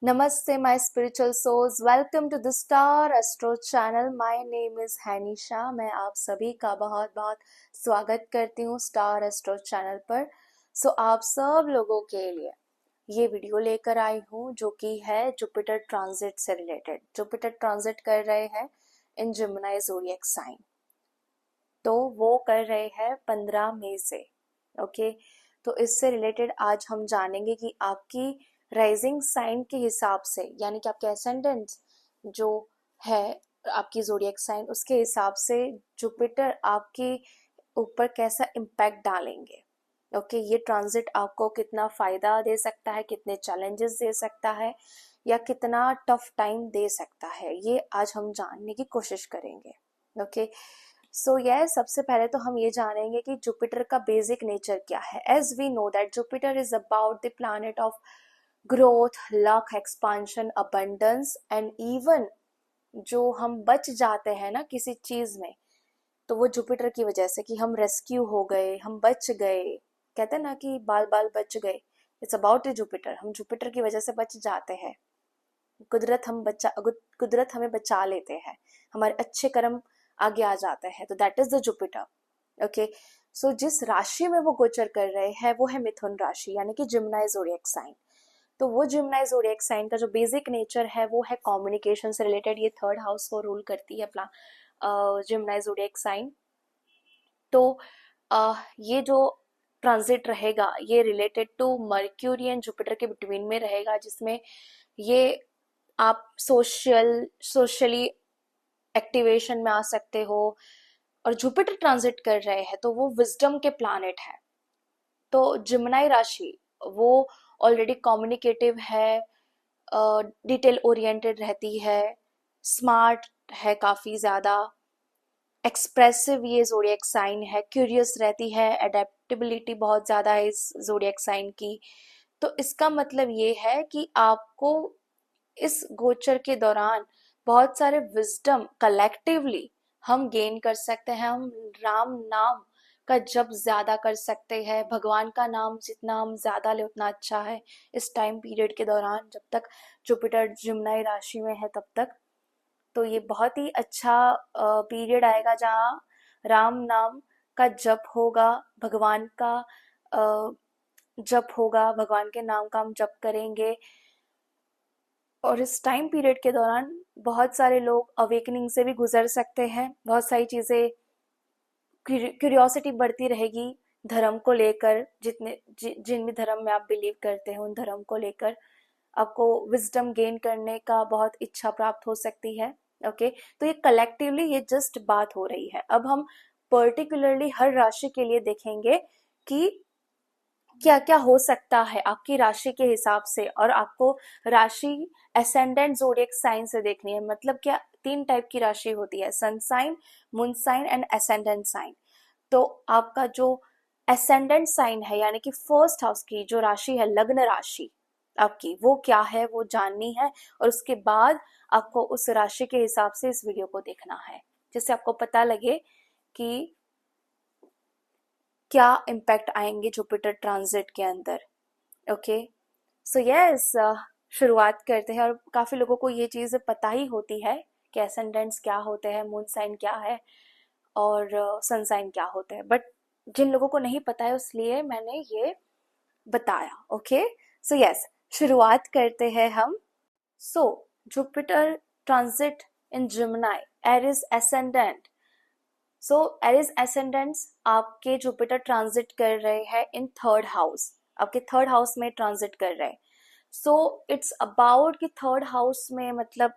Namaste, my spiritual souls. Welcome to the Star Astro channel. My name is Hanisha. मैं आप सभी का बहुत बहुत स्वागत करती हूँ स्टार एस्ट्रो चैनल पर। आप सब लोगों के लिए ये वीडियो लेकर आई हूँ जो कि है जुपिटर ट्रांजिट से रिलेटेड। जुपिटर ट्रांजिट कर रहे हैं इन जिमिनी ज़ोडिएक साइन, तो वो कर रहे हैं 15 मई से। ओके, तो इससे रिलेटेड आज हम जानेंगे कि आपकी राइजिंग साइन के हिसाब से, यानी कि आपके एसेंडेंट जो है आपकी ज़ोडिएक साइन, उसके हिसाब से जुपिटर आपके ऊपर कैसा इम्पैक्ट डालेंगे। ओके, ये ट्रांजिट आपको कितना फायदा दे सकता है, कितने चैलेंजेस दे सकता है, या कितना टफ टाइम दे सकता है, ये आज हम जानने की कोशिश करेंगे। ओके, सबसे पहले तो हम ये जानेंगे कि जुपिटर का बेसिक नेचर क्या है। As we know that Jupiter is about the planet of growth, luck, expansion, abundance and even जो हम बच जाते हैं ना किसी चीज में, तो वो जुपिटर की वजह से कि हम रेस्क्यू हो गए, हम बच गए, कहते हैं ना कि बाल बाल बच गए। इट्स अबाउट जुपिटर, हम जुपिटर की वजह से बच जाते हैं। कुदरत हमें बचा लेते हैं, हमारे अच्छे कर्म आगे आ जाते हैं, तो that is the Jupiter. Okay, so जिस राशि में वो गोचर कर रहे हैं वो है मिथुन राशि, यानी कि जिमिनी ज़ोडिएक साइन। तो वो जिमिनी ज़ोडिएक साइन का जो बेसिक नेचर है वो है कम्युनिकेशन से रिलेटेड। ये थर्ड हाउस को रूल करती है जिमिनी ज़ोडिएक साइन। तो ये जो ट्रांजिट रहेगा ये related to Mercury and Jupiter के बिटवीन में रहेगा, जिसमें ये आप सोशली एक्टिवेशन में आ सकते हो। और जुपिटर ट्रांजिट कर रहे हैं तो वो विजडम के प्लैनेट है, तो जिमिनी राशि वो ऑलरेडी कम्युनिकेटिव है, डिटेल ओरिएंटेड रहती है, स्मार्ट है, काफी ज्यादा एक्सप्रेसिव ये ज़ोडिएक साइन है, क्यूरियस रहती है, एडेप्टेबिलिटी बहुत ज़्यादा है इस ज़ोडिएक साइन की। तो इसका मतलब ये है कि आपको इस गोचर के दौरान बहुत सारे विजडम कलेक्टिवली हम गेन कर सकते हैं। हम राम नाम का जप ज्यादा कर सकते हैं, भगवान का नाम जितना हम ज्यादा ले उतना अच्छा है इस टाइम पीरियड के दौरान, जब तक जुपिटर जिमिनी राशि में है तब तक। तो ये बहुत ही अच्छा पीरियड आएगा जहाँ राम नाम का जप होगा, भगवान का जप होगा, भगवान के नाम का हम जप करेंगे। और इस टाइम पीरियड के दौरान बहुत सारे लोग अवेकनिंग से भी गुजर सकते हैं, बहुत सारी चीज़ें, क्यूरियोसिटी बढ़ती रहेगी धर्म को लेकर, जिन भी धर्म में आप बिलीव करते हैं उन धर्म को लेकर आपको विजडम गेन करने का बहुत इच्छा प्राप्त हो सकती है। ओके, तो ये कलेक्टिवली ये जस्ट बात हो रही है। अब हम पर्टिकुलरली हर राशि के लिए देखेंगे कि क्या क्या हो सकता है आपकी राशि के हिसाब से। और आपको राशि एसेंडेंट ज़ोडिएक साइन से देखनी है। मतलब क्या, 3 टाइप की राशि होती है, sun sign, moon sign and ascendant sign. तो आपका जो एसेंडेंट साइन है, यानी कि फर्स्ट हाउस की जो राशि है, लग्न राशि आपकी, वो क्या है वो जाननी है। और उसके बाद आपको उस राशि के हिसाब से इस वीडियो को देखना है, जिससे आपको पता लगे कि क्या इम्पैक्ट आएंगे जुपिटर ट्रांजिट के अंदर। ओके, शुरुआत करते हैं। और काफी लोगों को ये चीज पता ही होती है कि एसेंडेंट्स क्या होते हैं, मून साइन क्या है और सन साइन क्या होते हैं, बट जिन लोगों को नहीं पता है इसलिए मैंने ये बताया। ओके, शुरुआत करते हैं हम। Jupiter transit in Gemini, Aries ascendant. Aries ascendants आपके जुपिटर ट्रांजिट कर रहे हैं इन थर्ड हाउस, आपके थर्ड हाउस में ट्रांजिट कर रहे हैं। इट्स अबाउट कि थर्ड हाउस में मतलब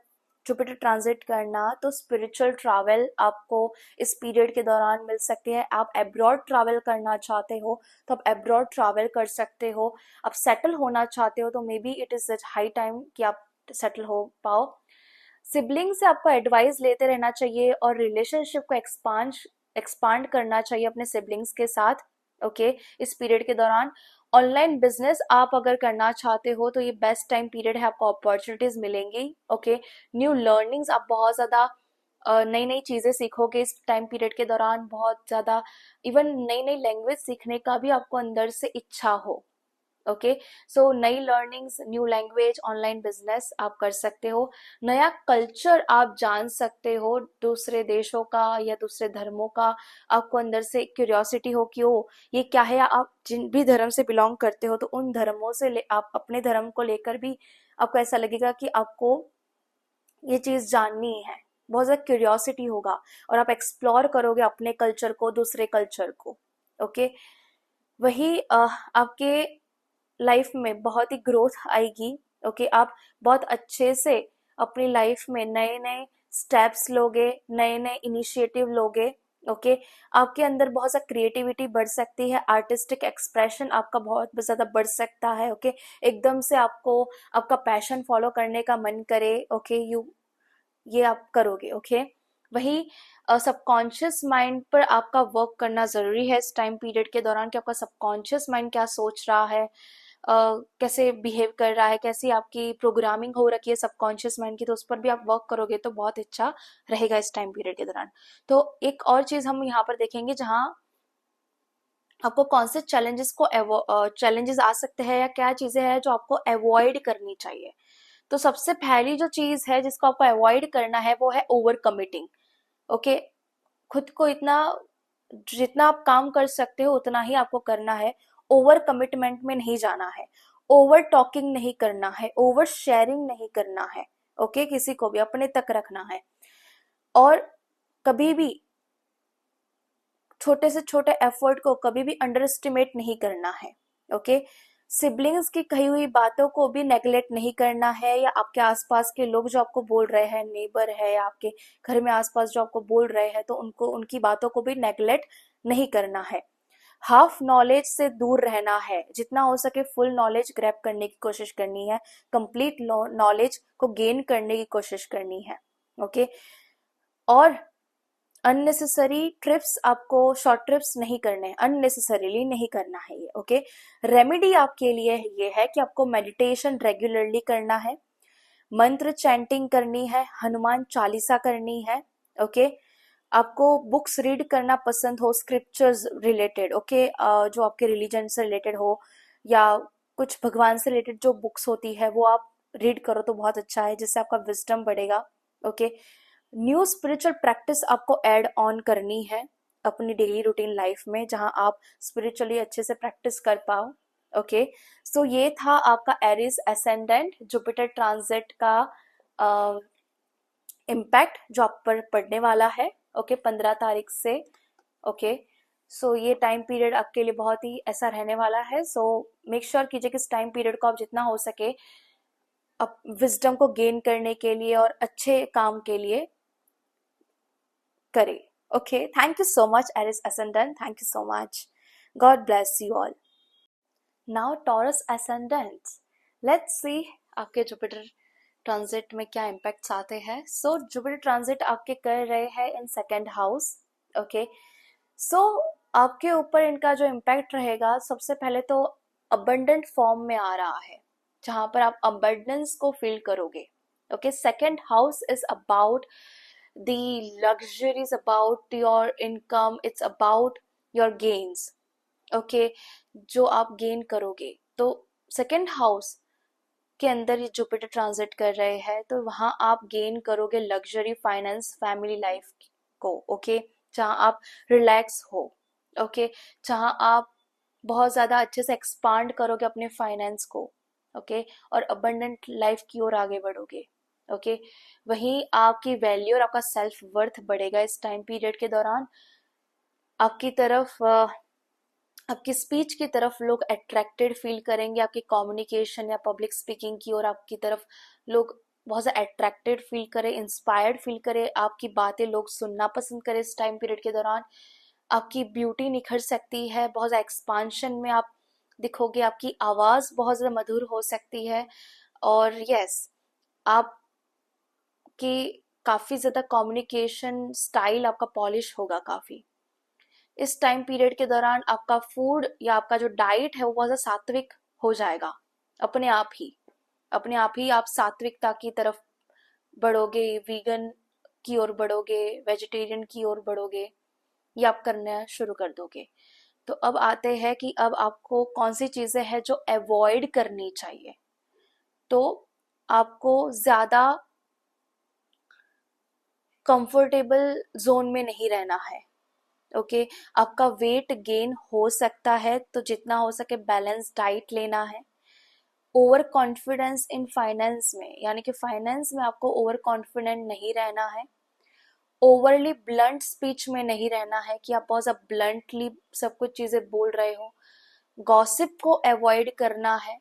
जुपिटर ट्रांजिट करना, तो स्पिरिचुअल ट्रैवल आपको इस पीरियड के दौरान मिल सकती है। आप एब्रॉड ट्रैवल करना चाहते हो तो आप एब्रॉड ट्रैवल कर सकते हो। आप सेटल होना चाहते हो तो may be it is high time कि आप सेटल हो पाओ। सिबलिंग से आपको एडवाइस लेते रहना चाहिए और रिलेशनशिप को एक्सपांड करना चाहिए अपने सिबलिंग्स के साथ। ओके, इस पीरियड के दौरान ऑनलाइन बिजनेस आप अगर करना चाहते हो तो ये बेस्ट टाइम पीरियड है, आपको अपॉर्चुनिटीज मिलेंगी। ओके, न्यू लर्निंग्स, आप बहुत ज्यादा नई नई चीजें सीखोगे इस टाइम पीरियड के दौरान, बहुत ज्यादा। इवन नई नई लैंग्वेज सीखने का भी आपको अंदर से इच्छा हो। ओके। सो नई learnings, new language, online business आप कर सकते हो, नया कल्चर आप जान सकते हो, दूसरे देशों का या दूसरे धर्मों का। आपको अंदर से क्यूरियोसिटी हो कि ओ ये क्या है, या आप जिन भी धर्म से बिलोंग करते हो तो उन धर्मों से आप अपने धर्म को लेकर भी आपको ऐसा लगेगा कि आपको ये चीज जाननी है, बहुत ज्यादा क्यूरियोसिटी होगा और आप एक्सप्लोर करोगे अपने कल्चर को, दूसरे कल्चर को। ओके। वही आपके लाइफ में बहुत ही ग्रोथ आएगी। ओके। आप बहुत अच्छे से अपनी लाइफ में नए नए स्टेप्स लोगे, नए नए इनिशिएटिव लोगे। ओके। आपके अंदर बहुत सा क्रिएटिविटी बढ़ सकती है, आर्टिस्टिक एक्सप्रेशन आपका बहुत ज्यादा बढ़ सकता है। ओके। एकदम से आपको आपका पैशन फॉलो करने का मन करे। ओके। ये आप करोगे। ओके। वही सबकॉन्शियस माइंड पर आपका वर्क करना जरूरी है इस टाइम पीरियड के दौरान, कि आपका सबकॉन्शियस माइंड क्या सोच रहा है, कैसे बिहेव कर रहा है, कैसी आपकी प्रोग्रामिंग हो रखी है सबकॉन्शियस माइंड की, तो उस पर भी आप वर्क करोगे तो बहुत अच्छा रहेगा इस टाइम पीरियड के दौरान। तो एक और चीज हम यहाँ पर देखेंगे जहाँ आपको कौन से चैलेंजेस आ सकते हैं या क्या चीजें हैं जो आपको अवॉइड करनी चाहिए। तो सबसे पहली जो चीज है जिसको आपको अवॉइड करना है वो है ओवर कमिटिंग। ओके। खुद को इतना, जितना आप काम कर सकते हो उतना ही आपको करना है, ओवर कमिटमेंट में नहीं जाना है, ओवर टॉकिंग नहीं करना है, ओवर शेयरिंग नहीं करना है। ओके। किसी को भी अपने तक रखना है और कभी भी छोटे से छोटे एफर्ट को कभी भी अंडर एस्टिमेट नहीं करना है। ओके। सिबलिंग्स की कही हुई बातों को भी नेग्लेक्ट नहीं करना है, या आपके आसपास के लोग जो आपको बोल रहे हैं, नेबर है या आपके घर में आसपास जो आपको बोल रहे हैं, तो उनको, उनकी बातों को भी नेग्लेक्ट नहीं करना है। हाफ नॉलेज से दूर रहना है, जितना हो सके फुल नॉलेज ग्रैब करने की कोशिश करनी है, कंप्लीट नॉलेज को गेन करने की कोशिश करनी है। ओके। और अननेसेसरी ट्रिप्स, आपको शॉर्ट ट्रिप्स नहीं करने, अननेसेसरीली नहीं करना है ये। ओके। रेमेडी आपके लिए ये है कि आपको मेडिटेशन रेगुलरली करना है, मंत्र चैंटिंग करनी है, हनुमान चालीसा करनी है। ओके। आपको बुक्स रीड करना पसंद हो, स्क्रिप्चर्स रिलेटेड। ओके। जो आपके रिलीजन से रिलेटेड हो या कुछ भगवान से रिलेटेड जो बुक्स होती है वो आप रीड करो तो बहुत अच्छा है, जिससे आपका विजडम बढ़ेगा। ओके। न्यू स्पिरिचुअल प्रैक्टिस आपको ऐड ऑन करनी है अपनी डेली रूटीन लाइफ में, जहां आप स्पिरिचुअली अच्छे से प्रैक्टिस कर पाओ। ओके। सो ये था आपका एरिस एसेंडेंट जुपिटर ट्रांजिट का इम्पैक्ट जो आप पर पड़ने वाला है। ओके। 15 तारीख से। ओके। सो ये टाइम पीरियड आपके लिए बहुत ही ऐसा रहने वाला है। सो मेक श्योर कीजिए कि इस टाइम पीरियड को आप जितना हो सके अब विजडम को गेन करने के लिए और अच्छे काम के लिए करें। Okay. Thank you so much Aries ascendant, thank you so much, God bless you all. Now Taurus ascendant, let's see आपके जुपिटर ट्रांजिट में क्या इम्पैक्ट्स आते हैं। सो जुपिटर ट्रांजिट आपके कर रहे हैं इन सेकेंड हाउस। ओके। सो आपके ऊपर इनका जो इम्पैक्ट रहेगा, सबसे पहले तो अबंडेंट फॉर्म में आ रहा है, जहां पर आप अबंडेंस को फील करोगे। Okay. Second house is about the luxuries, about your income, it's about your gains। Okay. जो आप गेन करोगे, तो सेकेंड हाउस के अंदर ये जुपिटर ट्रांजिट कर रहे हैं, तो वहां आप गेन करोगे लग्जरी, फाइनेंस, फैमिली लाइफ को। ओके। जहां आप रिलैक्स हो। ओके। जहां आप बहुत ज्यादा अच्छे से एक्सपांड करोगे अपने फाइनेंस को। ओके। और अबंडेंट लाइफ की ओर आगे बढ़ोगे। ओके। वहीं आपकी वैल्यू और आपका सेल्फ वर्थ बढ़ेगा इस टाइम पीरियड के दौरान। आपकी तरफ आपकी स्पीच की तरफ लोग अट्रैक्टेड फील करेंगे, आपकी कम्युनिकेशन या पब्लिक स्पीकिंग की ओर आपकी तरफ लोग बहुत ज़्यादा अट्रैक्टेड फील करें, इंस्पायर्ड फील करें, आपकी बातें लोग सुनना पसंद करें इस टाइम पीरियड के दौरान। आपकी ब्यूटी निखर सकती है, बहुत ज़्यादा एक्सपांशन में आप दिखोगे, आपकी आवाज़ बहुत ज़्यादा मधुर हो सकती है। और यस, आपकी काफ़ी ज़्यादा कम्युनिकेशन स्टाइल आपका पॉलिश होगा काफ़ी। इस टाइम पीरियड के दौरान आपका फूड या आपका जो डाइट है वो बहुत ज़्यादा सात्विक हो जाएगा, अपने आप ही, अपने आप ही आप सात्विकता की तरफ बढ़ोगे, वीगन की ओर बढ़ोगे, वेजिटेरियन की ओर बढ़ोगे, ये आप करना शुरू कर दोगे। तो अब आते हैं कि अब आपको कौन सी चीजें हैं जो अवॉइड करनी चाहिए। तो आपको ज्यादा कंफर्टेबल जोन में नहीं रहना है। ओके, आपका वेट गेन हो सकता है तो जितना हो सके बैलेंस डाइट लेना है। ओवर कॉन्फिडेंस इन फाइनेंस में, यानी कि फाइनेंस में आपको ओवर कॉन्फिडेंट नहीं रहना है। ओवरली ब्लंट स्पीच में नहीं रहना है कि आप बहुत ज़्यादा ब्लंटली सब कुछ चीज़ें बोल रहे हो। गॉसिप को अवॉइड करना है।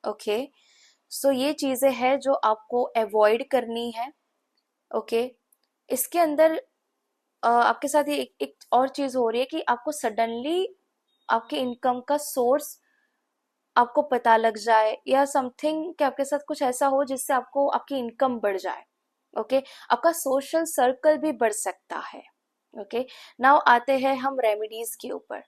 ओके, सो ये चीज़ें हैं जो आपको अवॉइड करनी है। ओके, इसके अंदर आपके साथ ये एक और चीज़ हो रही है कि आपको सडनली आपके इनकम का सोर्स आपको पता लग जाए, या समथिंग कि आपके साथ कुछ ऐसा हो जिससे आपको आपकी इनकम बढ़ जाए। ओके, आपका सोशल सर्कल भी बढ़ सकता है। ओके, नाउ आते हैं हम रेमेडीज के ऊपर।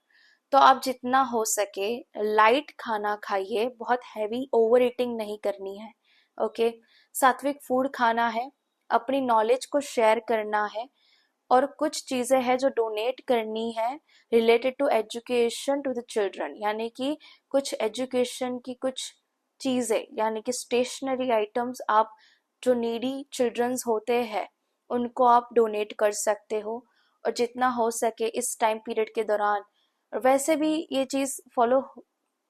तो आप जितना हो सके लाइट खाना खाइए, बहुत हैवी ओवर ईटिंग नहीं करनी है। ओके, सात्विक फूड खाना है, अपनी नॉलेज को शेयर करना है, और कुछ चीजें हैं जो डोनेट करनी है related to education to the children, यानी कि कुछ एजुकेशन की कुछ चीजें, यानी कि स्टेशनरी आइटम्स आप जो नीडी चिल्ड्रंस होते हैं उनको आप डोनेट कर सकते हो। और जितना हो सके इस टाइम पीरियड के दौरान, और वैसे भी ये चीज फॉलो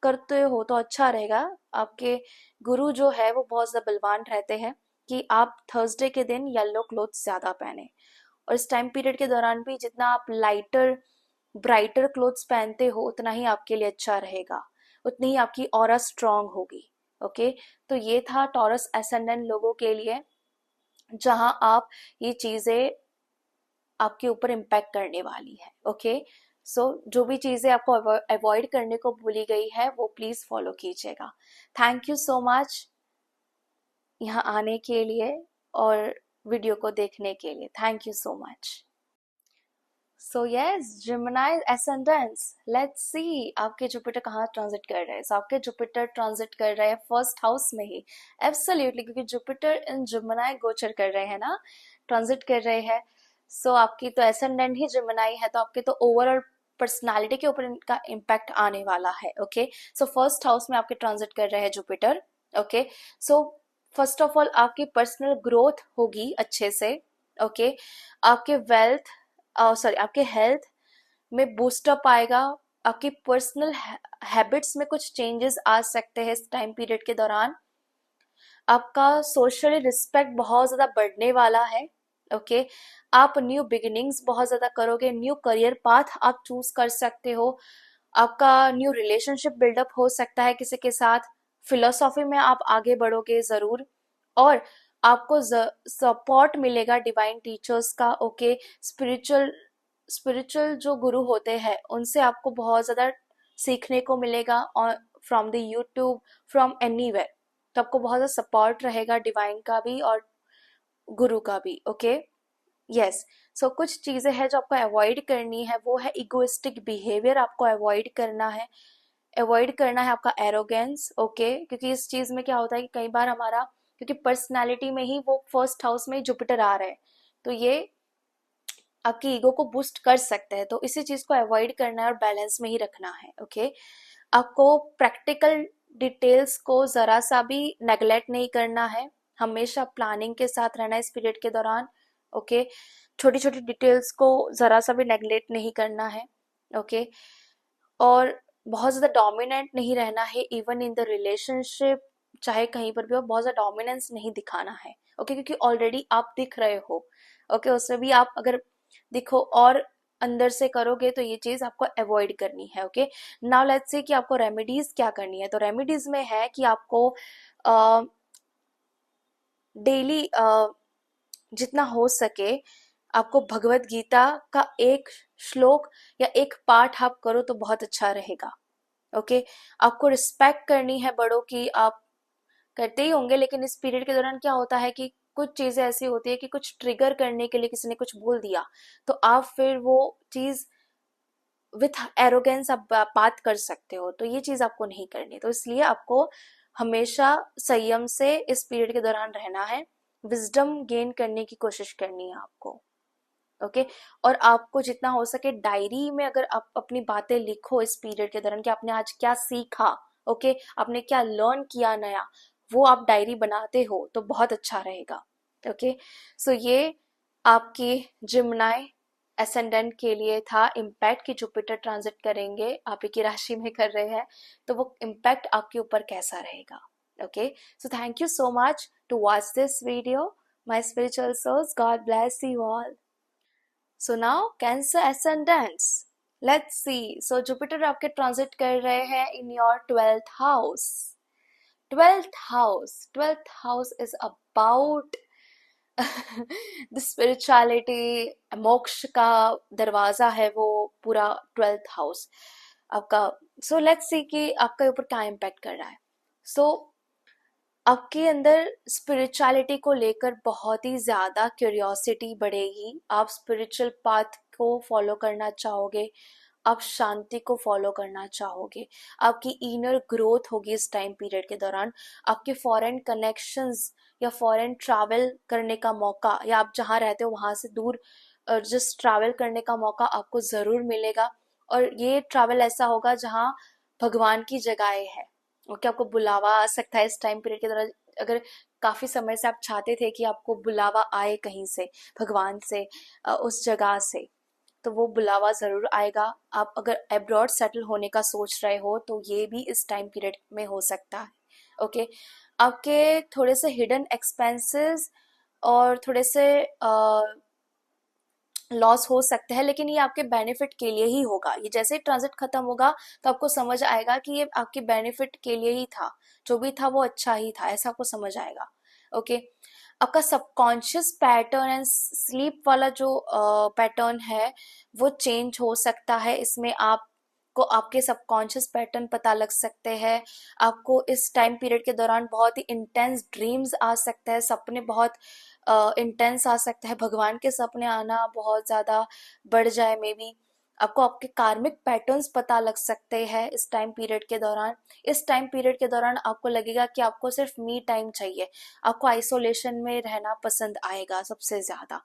करते हो तो अच्छा रहेगा। आपके गुरु जो है वो बहुत ज्यादा बलवान रहते हैं कि आप थर्सडे के दिन येलो क्लोथ ज्यादा पहने, और इस टाइम पीरियड के दौरान भी जितना आप लाइटर ब्राइटर क्लोथ्स पहनते हो उतना ही आपके लिए अच्छा रहेगा, उतनी ही आपकी ऑरा स्ट्रांग होगी। ओके, तो ये था टॉरस एसेंडेंट लोगों के लिए, जहां आप ये चीजें आपके ऊपर इम्पैक्ट करने वाली है। ओके, सो जो भी चीजें आपको अवॉइड करने को बोली गई है वो प्लीज फॉलो कीजिएगा। थैंक यू सो मच यहाँ आने के लिए और वीडियो को देखने के लिए। Thank you so much. So yes, Gemini ascendants, let's see आपके जुपिटर कहाँ ट्रांजिट कर रहे हैं। So, आपके जुपिटर ट्रांजिट कर रहे हैं फर्स्ट हाउस में ही। एब्सोल्युटली, क्योंकि जुपिटर इन जिमिनाई गोचर कर रहे हैं ना, ट्रांजिट कर रहे हैं। सो आपकी तो एसेंडेंट ही जिमिनाई है, तो आपके तो ओवरऑल पर्सनालिटी के ऊपर इनका इम्पैक्ट आने वाला है। ओके, सो फर्स्ट हाउस में आपके ट्रांजिट कर रहे हैं Jupiter. Okay, so first of all आपकी पर्सनल ग्रोथ होगी अच्छे से। ओके, आपके वेल्थ सॉरी आपके हेल्थ में बूस्टअप आएगा। आपकी पर्सनल हैबिट्स में कुछ चेंजेस आ सकते हैं इस टाइम पीरियड के दौरान। आपका सोशली रिस्पेक्ट बहुत ज्यादा बढ़ने वाला है। ओके, आप न्यू बिगिनिंग्स बहुत ज्यादा करोगे, न्यू करियर पाथ आप चूज कर सकते हो। आपका न्यू रिलेशनशिप बिल्डअप हो सकता है किसी के साथ। फिलोसॉफी में आप आगे बढ़ोगे जरूर, और आपको सपोर्ट मिलेगा डिवाइन टीचर्स का। ओके, स्पिरिचुअल स्पिरिचुअल जो गुरु होते हैं उनसे आपको बहुत ज्यादा सीखने को मिलेगा, और from the YouTube, from anywhere. तो आपको बहुत ज्यादा सपोर्ट रहेगा डिवाइन का भी और गुरु का भी। ओके, यस, सो कुछ चीजें हैं जो आपको अवॉइड करनी है, वो है इगोइस्टिक बिहेवियर, आपको अवॉइड करना है। अवॉइड करना है आपका एरोगेंस। ओके, क्योंकि इस चीज में क्या होता है कि कई बार हमारा, क्योंकि पर्सनालिटी में ही वो फर्स्ट हाउस में जुपिटर आ रहे हैं, तो ये आपकी ईगो को बूस्ट कर सकते हैं। तो इसी चीज को अवॉइड करना है और बैलेंस में ही रखना है। ओके, आपको प्रैक्टिकल डिटेल्स को जरा सा भी नेग्लेक्ट नहीं करना है, हमेशा प्लानिंग के साथ रहना है इस पीरियड के दौरान। ओके, छोटी छोटी डिटेल्स को जरा सा भी नेग्लेक्ट नहीं करना है। ओके, और बहुत ज्यादा डोमिनेंट नहीं रहना है, इवन इन द रिलेशनशिप, चाहे कहीं पर भी हो बहुत ज्यादा डोमिनेंस नहीं दिखाना है। ओके, क्योंकि ऑलरेडी आप दिख रहे हो। ओके, उससे भी आप अगर दिखो और अंदर से करोगे तो ये चीज आपको अवॉइड करनी है। ओके, नाउ लेट्स से कि आपको रेमेडीज क्या करनी है। तो रेमेडीज में है कि आपको डेली जितना हो सके आपको भगवत गीता का एक श्लोक या एक पाठ आप करो तो बहुत अच्छा रहेगा। ओके, आपको रिस्पेक्ट करनी है बड़ों की, आप करते ही होंगे, लेकिन इस पीरियड के दौरान क्या होता है कि कुछ चीजें ऐसी होती है कि कुछ ट्रिगर करने के लिए किसी ने कुछ बोल दिया, तो आप फिर वो चीज विथ एरोगेंस आप बात कर सकते हो, तो ये चीज आपको नहीं करनी। तो इसलिए आपको हमेशा संयम से इस पीरियड के दौरान रहना है, विजडम गेन करने की कोशिश करनी है आपको। ओके। और आपको जितना हो सके डायरी में अगर आप अपनी बातें लिखो इस पीरियड के दौरान कि आपने आज क्या सीखा, ओके, आपने क्या लर्न किया नया, वो आप डायरी बनाते हो तो बहुत अच्छा रहेगा। ओके, सो ये आपकी जिम्नाई एसेंडेंट के लिए था इम्पैक्ट की जुपिटर ट्रांजिट करेंगे आप ही की राशि में कर रहे हैं, तो वो इम्पैक्ट आपके ऊपर कैसा रहेगा। Okay, so thank you so much to watch this video my spiritual souls, God bless you all. So now Cancer ascendants, let's see. So Jupiter आपके ट्रांजिट कर रहे हैं in your 12th house. 12th house is about the spirituality, मोक्ष का दरवाजा है वो पूरा 12th हाउस आपका। सो लेट्स सी कि आपके ऊपर क्या इम्पैक्ट कर रहा है। सो आपके अंदर स्पिरिचुअलिटी को लेकर बहुत ही ज्यादा क्यूरियोसिटी बढ़ेगी, आप स्पिरिचुअल पाथ को फॉलो करना चाहोगे, आप शांति को फॉलो करना चाहोगे, आपकी इनर ग्रोथ होगी इस टाइम पीरियड के दौरान, आपके फॉरेन कनेक्शंस या फॉरेन ट्रैवल करने का मौका, या आप जहाँ रहते हो वहां से दूर जस्ट ट्रैवल करने का मौका आपको जरूर मिलेगा। और ये ट्रैवल ऐसा होगा जहाँ भगवान की जगह है। ओके, आपको बुलावा आ सकता है इस टाइम पीरियड के दौरान। अगर काफी समय से आप चाहते थे कि आपको बुलावा आए कहीं से, भगवान से, उस जगह से, तो वो बुलावा जरूर आएगा। आप अगर अब्रॉड सेटल होने का सोच रहे हो तो ये भी इस टाइम पीरियड में हो सकता है। ओके, आपके थोड़े से हिडन एक्सपेंसेस और थोड़े से लॉस हो सकते हैं, लेकिन ये आपके बेनिफिट के लिए ही होगा। ये जैसे ही ट्रांजिट खत्म होगा तो आपको समझ आएगा कि ये आपके बेनिफिट के लिए ही था, जो भी था वो अच्छा ही था, ऐसा आपको समझ आएगा। ओके, आपका सबकॉन्शियस पैटर्न एंड स्लीप वाला जो पैटर्न है वो चेंज हो सकता है। इसमें आपको आपके सबकॉन्शियस पैटर्न पता लग सकते हैं। आपको इस टाइम पीरियड के दौरान बहुत ही इंटेंस ड्रीम्स आ सकते हैं, सपने बहुत इंटेंस आ सकते हैं, भगवान के सपने आना बहुत ज्यादा बढ़ जाए मे बी। आपको आपके कार्मिक पैटर्न्स पता लग सकते हैं इस टाइम पीरियड के दौरान। इस टाइम पीरियड के दौरान आपको लगेगा कि आपको सिर्फ मी टाइम चाहिए, आपको आइसोलेशन में रहना पसंद आएगा सबसे ज्यादा।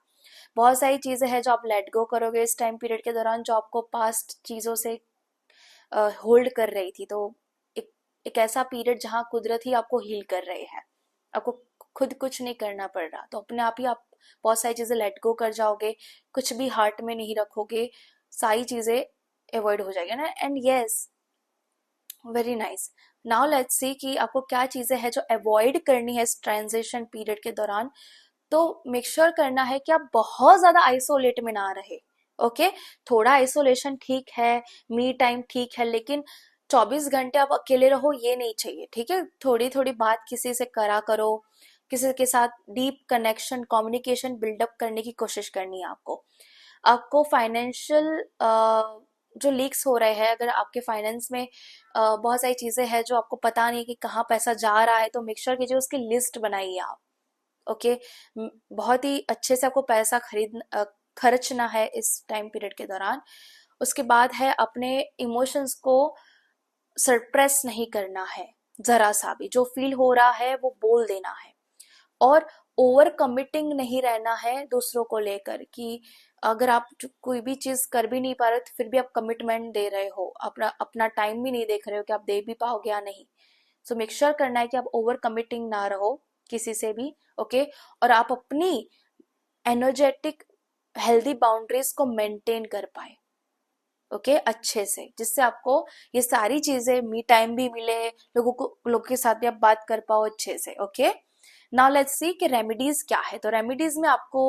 बहुत सारी चीजें हैं जो आप लेट गो करोगे इस टाइम पीरियड के दौरान, जो आपको पास्ट चीजों से होल्ड कर रही थी। तो एक एक ऐसा पीरियड जहाँ कुदरत ही आपको हील कर रहे हैं, आपको खुद कुछ नहीं करना पड़ रहा, तो अपने आप ही आप बहुत सारी चीजें लेट गो कर जाओगे, कुछ भी हार्ट में नहीं रखोगे, सारी चीजें अवॉइड हो जाएगी ना। And yes, very nice. Now let's see कि आपको क्या चीजें हैं जो अवॉइड करनी है इस ट्रांजिशन पीरियड के दौरान। तो मेक श्योर करना है कि आप बहुत ज्यादा आइसोलेट में ना रहे। ओके, थोड़ा आइसोलेशन ठीक है, मी टाइम ठीक है, लेकिन 24 घंटे आप अकेले रहो ये नहीं चाहिए। ठीक है, थोड़ी थोड़ी बात किसी से करा करो, किसी के साथ डीप कनेक्शन कम्युनिकेशन बिल्डअप करने की कोशिश करनी है आपको। आपको फाइनेंशियल जो लीक्स हो रहे हैं, अगर आपके फाइनेंस में बहुत सारी चीजें हैं जो आपको पता नहीं कि कहाँ पैसा जा रहा है, तो मेक श्योर कीजिए उसकी लिस्ट बनाइए आप। ओके, बहुत ही अच्छे से आपको पैसा खर्चना है इस टाइम पीरियड के दौरान। उसके बाद है अपने इमोशंस को सरप्रेस नहीं करना है, जरा सा भी जो फील हो रहा है वो बोल देना है। और ओवर कमिटिंग नहीं रहना है दूसरों को लेकर, कि अगर आप कोई भी चीज कर भी नहीं पा रहे तो फिर भी आप कमिटमेंट दे रहे हो, अपना अपना टाइम भी नहीं देख रहे हो कि आप दे भी पाओगे या नहीं। सो मेक श्योर करना है कि आप ओवर कमिटिंग ना रहो किसी से भी। ओके, और आप अपनी एनर्जेटिक हेल्दी बाउंड्रीज को मेंटेन कर पाए। ओके, अच्छे से, जिससे आपको ये सारी चीजें मी टाइम भी मिले, लोगों के साथ भी आप बात कर पाओ अच्छे से। ओके, नाउ लेट्स सी कि रेमेडीज क्या है। तो रेमेडीज में आपको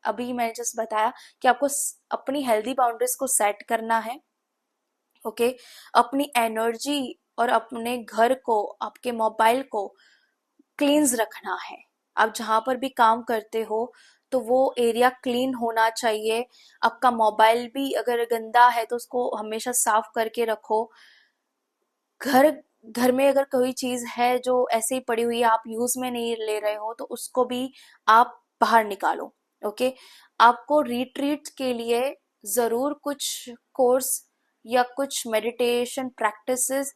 अभी मैंने जस्ट बताया कि आपको अपनी हेल्दी बाउंड्रीज को सेट करना है। ओके, अपनी एनर्जी और अपने घर को, आपके मोबाइल को क्लींस रखना है। आप जहां पर भी काम करते हो तो वो एरिया क्लीन होना चाहिए। आपका मोबाइल भी अगर गंदा है तो उसको हमेशा साफ करके रखो। घर घर में अगर कोई चीज है जो ऐसे ही पड़ी हुई है, आप यूज में नहीं ले रहे हो, तो उसको भी आप बाहर निकालो। ओके, आपको रिट्रीट के लिए जरूर कुछ कोर्स या कुछ मेडिटेशन प्रैक्टिसेस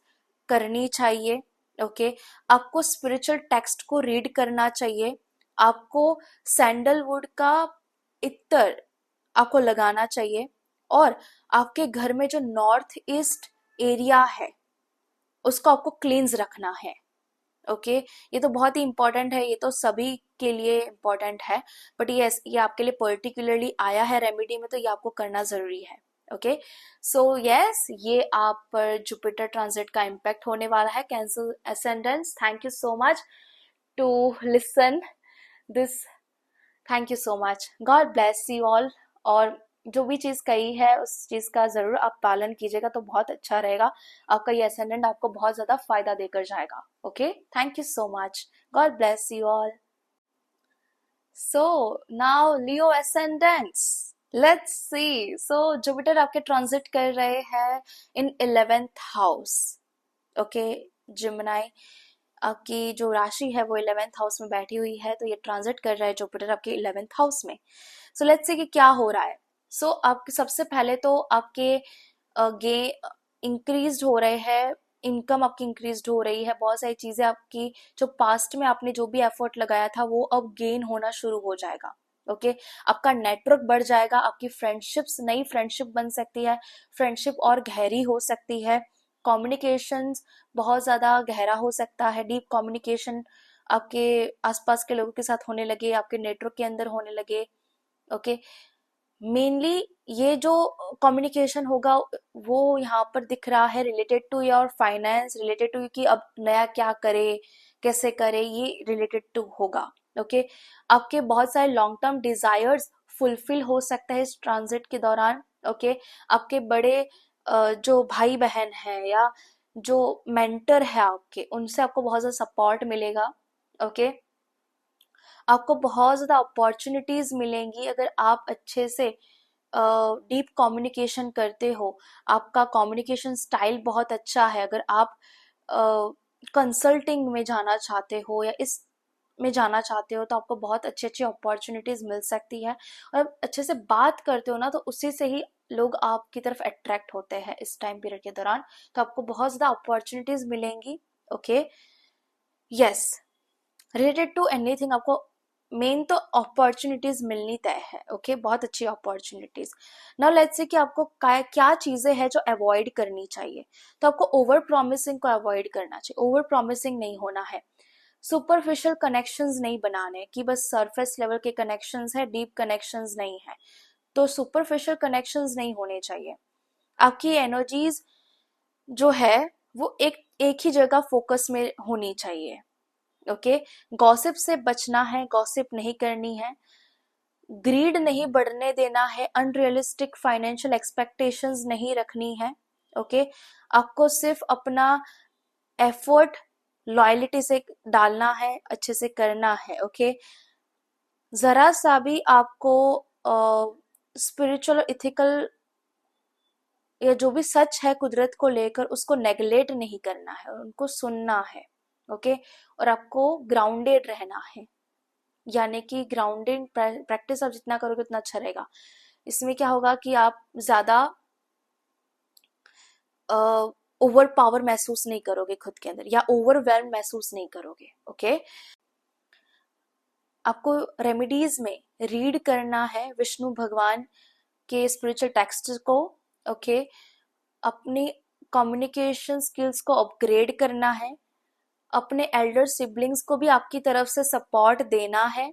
करनी चाहिए। ओके, आपको स्पिरिचुअल टेक्स्ट को रीड करना चाहिए। आपको सैंडलवुड का इत्र आपको लगाना चाहिए। और आपके घर में जो नॉर्थ ईस्ट एरिया है उसको आपको क्लींस रखना है। ओके, ये तो बहुत ही इंपॉर्टेंट है, ये तो सभी के लिए इम्पोर्टेंट है, बट ये आपके लिए पर्टिकुलरली आया है रेमेडी में, तो ये आपको करना जरूरी है। ओके, सो यस, ये आप पर जुपिटर ट्रांजिट का इम्पैक्ट होने वाला है, Cancer ascendants. Thank you so much to listen this, thank you so much, God bless you all. और जो भी चीज कही है उस चीज का जरूर आप पालन कीजिएगा तो बहुत अच्छा रहेगा, आपका ये असेंडेंट आपको बहुत ज्यादा फायदा देकर जाएगा। Okay, thank you so much, God bless you all. So now Leo ascendants, let's see. So Jupiter आपके ट्रांजिट कर रहे हैं इन 11th हाउस। ओके, जिमनाई आपकी जो राशि है वो 11th हाउस में बैठी हुई है, तो ये ट्रांजिट कर रहा है जुपिटर आपके 11th हाउस में। सो लेट्स सी कि क्या हो रहा है। सो आपके सबसे पहले तो आपके गे इंक्रीज हो रहे हैं, इनकम आपकी इंक्रीज हो रही है, बहुत सारी चीजें आपकी जो पास्ट में आपने जो भी एफर्ट लगाया था वो अब गेन होना शुरू हो जाएगा। ओके, आपका नेटवर्क बढ़ जाएगा, आपकी फ्रेंडशिप्स, नई फ्रेंडशिप बन सकती है, फ्रेंडशिप और गहरी हो सकती है, कम्युनिकेशंस बहुत ज्यादा गहरा हो सकता है, डीप कम्युनिकेशन आपके आसपास के लोगों के साथ होने लगे, आपके नेटवर्क के अंदर होने लगे। ओके, मेनली ये जो कम्युनिकेशन होगा वो यहाँ पर दिख रहा है related to your finance, related to कि अब नया क्या करे, कैसे करे, ये रिलेटेड टू होगा। ओके, आपके बहुत सारे लॉन्ग टर्म डिजायर्स फुलफिल हो सकता है इस ट्रांजिट के दौरान। ओके, आपके बड़े जो भाई बहन है या जो मेंटर है आपके, उनसे आपको बहुत ज्यादा सपोर्ट मिलेगा। ओके, आपको बहुत ज्यादा अपॉर्चुनिटीज मिलेंगी अगर आप अच्छे से डीप कम्युनिकेशन करते हो, आपका कम्युनिकेशन स्टाइल बहुत अच्छा है, अगर आप कंसल्टिंग में जाना चाहते हो या इस में जाना चाहते हो तो आपको बहुत अच्छी अच्छी अपॉर्चुनिटीज मिल सकती है। और अच्छे से बात करते हो ना तो उसी से ही लोग आपकी तरफ अट्रैक्ट होते हैं इस टाइम पीरियड के दौरान, तो आपको बहुत ज्यादा अपॉर्चुनिटीज मिलेंगी। Okay, yes, related to anything आपको मेन तो अपॉर्चुनिटीज मिलनी तय है। ओके, बहुत अच्छी अपॉर्चुनिटीज। नाउ लेट्स से कि आपको क्या चीजें हैं जो अवॉइड करनी चाहिए। तो आपको ओवर प्रॉमिसिंग को अवॉइड करना चाहिए, ओवर प्रॉमिसिंग नहीं होना है, सुपरफिशियल कनेक्शंस नहीं बनाने कि बस सरफेस लेवल के कनेक्शंस है, डीप कनेक्शंस नहीं है, तो सुपरफिशियल कनेक्शंस नहीं होने चाहिए। आपकी एनर्जीज जो है वो एक ही जगह फोकस में होनी चाहिए। ओके, गॉसिप से बचना है, गॉसिप नहीं करनी है, ग्रीड नहीं बढ़ने देना है, अनरियलिस्टिक फाइनेंशियल एक्सपेक्टेशंस नहीं रखनी है। ओके, आपको सिर्फ अपना एफर्ट लॉयलिटी से डालना है, अच्छे से करना है। ओके, जरा सा भी आपको स्पिरिचुअल इथिकल या जो भी सच है कुदरत को लेकर उसको नेगलेक्ट नहीं करना है, उनको सुनना है। ओके, और आपको ग्राउंडेड रहना है, यानी कि ग्राउंडिंग प्रैक्टिस आप जितना करोगे उतना अच्छा रहेगा। इसमें क्या होगा कि आप ज्यादा ओवर पावर महसूस नहीं करोगे खुद के अंदर या ओवरवेल्म महसूस नहीं करोगे। ओके, आपको रेमेडीज में रीड करना है विष्णु भगवान के स्पिरिचुअल टेक्स्ट को। ओके, अपनी कम्युनिकेशन स्किल्स को अपग्रेड करना है, अपने एल्डर सिबलिंग्स को भी आपकी तरफ से सपोर्ट देना है।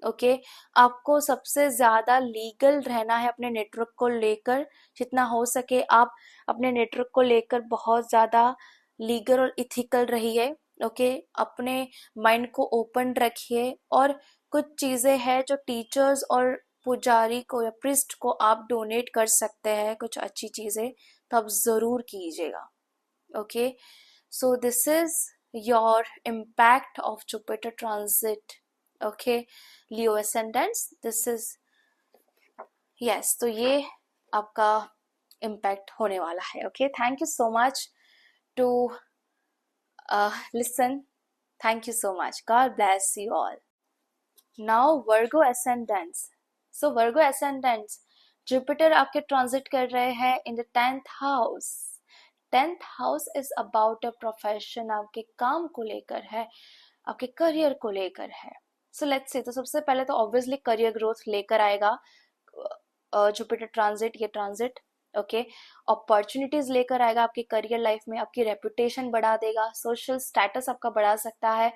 ओके, आपको सबसे ज्यादा लीगल रहना है अपने नेटवर्क को लेकर, जितना हो सके आप अपने नेटवर्क को लेकर बहुत ज्यादा लीगल और इथिकल रहिए। ओके, अपने माइंड को ओपन रखिए, और कुछ चीजें हैं जो टीचर्स और पुजारी को या प्रिस्ट को आप डोनेट कर सकते हैं, कुछ अच्छी चीजें, तो आप जरूर कीजिएगा। Okay, so this is your impact of Jupiter transit. Okay, Leo ascendants, this is, yes, तो ये आपका impact होने वाला है। Okay, thank you so much to listen, thank you so much, God bless you all. Now Virgo ascendants, so Virgo ascendants, Jupiter आपके transit कर रहे हैं in the 10th house. 10th house is about a profession, आपके काम को लेकर है, आपके करियर को लेकर है। सो लेट्स से, तो सबसे पहले तो ऑब्वियसली करियर ग्रोथ लेकर आएगा, जुपिटर ट्रांजिट, ये ट्रांजिट ओके अपॉर्चुनिटीज लेकर आएगा आपकी करियर लाइफ में, आपकी रेपुटेशन बढ़ा देगा, सोशल स्टेटस आपका बढ़ा सकता है,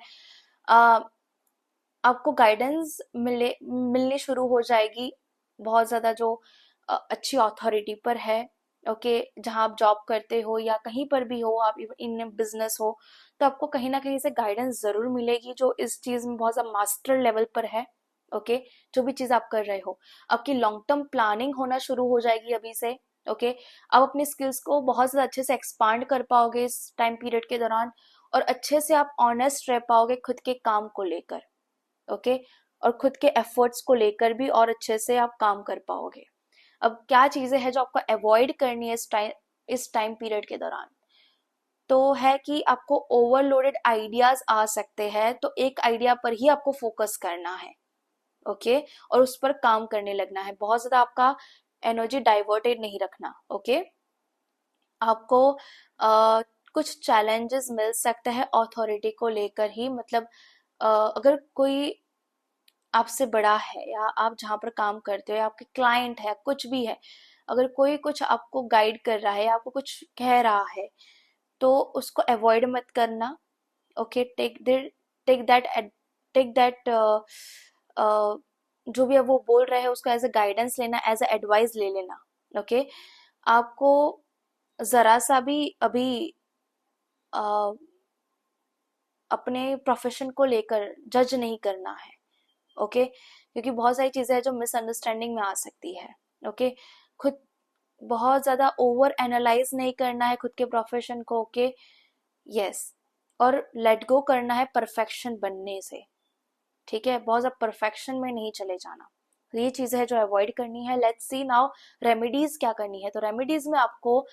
आपको गाइडेंस मिलनी शुरू हो जाएगी बहुत ज़्यादा, जो अच्छी अथॉरिटी पर है ओके जहाँ आप जॉब करते हो या कहीं पर भी हो, आप इन बिजनेस हो, तो आपको कहीं ना कहीं से गाइडेंस ज़रूर मिलेगी जो इस चीज़ में बहुत ज़्यादा मास्टर लेवल पर है ओके जो भी चीज़ आप कर रहे हो। आपकी लॉन्ग टर्म प्लानिंग होना शुरू हो जाएगी अभी से ओके आप अपनी स्किल्स को बहुत ज़्यादा अच्छे से एक्सपांड कर पाओगे इस टाइम पीरियड के दौरान, और अच्छे से आप ऑनेस्ट रह पाओगे खुद के काम को लेकर ओके और खुद के एफर्ट्स को लेकर भी और अच्छे से आप काम कर पाओगे। अब क्या चीजें हैं जो आपको अवॉइड करनी है इस टाइम पीरियड के दौरान, तो है कि आपको ओवरलोडेड आइडियाज आ सकते हैं, तो एक आइडिया पर ही आपको फोकस करना है ओके और उस पर काम करने लगना है, बहुत ज्यादा आपका एनर्जी डाइवर्टेड नहीं रखना ओके। आपको कुछ चैलेंजेस मिल सकते हैं अथॉरिटी को लेकर ही, मतलब अगर कोई आपसे बड़ा है या आप जहाँ पर काम करते हो या आपके क्लाइंट है कुछ भी है, अगर कोई कुछ आपको गाइड कर रहा है या आपको कुछ कह रहा है तो उसको अवॉइड मत करना ओके। टेक दैट जो भी अब वो बोल रहे हैं उसको एज अ गाइडेंस लेना, एज अ एडवाइस ले लेना ओके। आपको जरा सा भी अभी अपने प्रोफेशन को लेकर जज नहीं करना है ओके क्योंकि बहुत सारी चीजें हैं जो मिसअंडरस्टैंडिंग में आ सकती है ओके। खुद बहुत ज्यादा ओवर एनालाइज नहीं करना है खुद के प्रोफेशन को ओके यस और लेट गो करना है परफेक्शन बनने से, ठीक है, बहुत ज्यादा परफेक्शन में नहीं चले जाना। तो ये चीजें है जो अवॉइड करनी है। लेट्स सी नाउ रेमेडीज क्या करनी है। तो रेमेडीज में आपको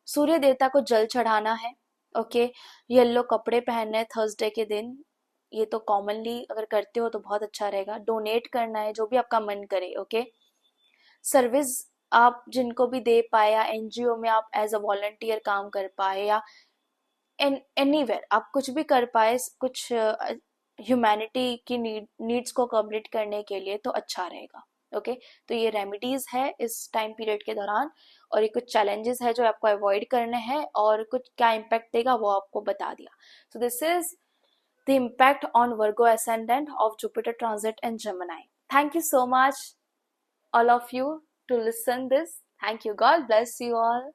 सूर्य देवता को जल चढ़ाना है ओके, येलो कपड़े पहनने हैं थर्सडे के दिन, ये तो कॉमनली अगर करते हो तो बहुत अच्छा रहेगा। डोनेट करना है जो भी आपका मन करे ओके। सर्विस आप जिनको भी दे पाए या एनजीओ में आप एज अ वॉलंटियर काम कर पाए या एनीवेयर आप कुछ भी कर पाए कुछ ह्यूमैनिटी की नीड्स को कंप्लीट करने के लिए तो अच्छा रहेगा ओके। तो ये रेमेडीज है इस टाइम पीरियड के दौरान, और ये कुछ चैलेंजेस है जो आपको अवॉइड करने हैं और कुछ क्या इम्पैक्ट देगा वो आपको बता दिया। सो this is the impact on Virgo ascendant of Jupiter transit in Gemini. Thank you so much, all of you, to listen this. Thank you. God bless you all.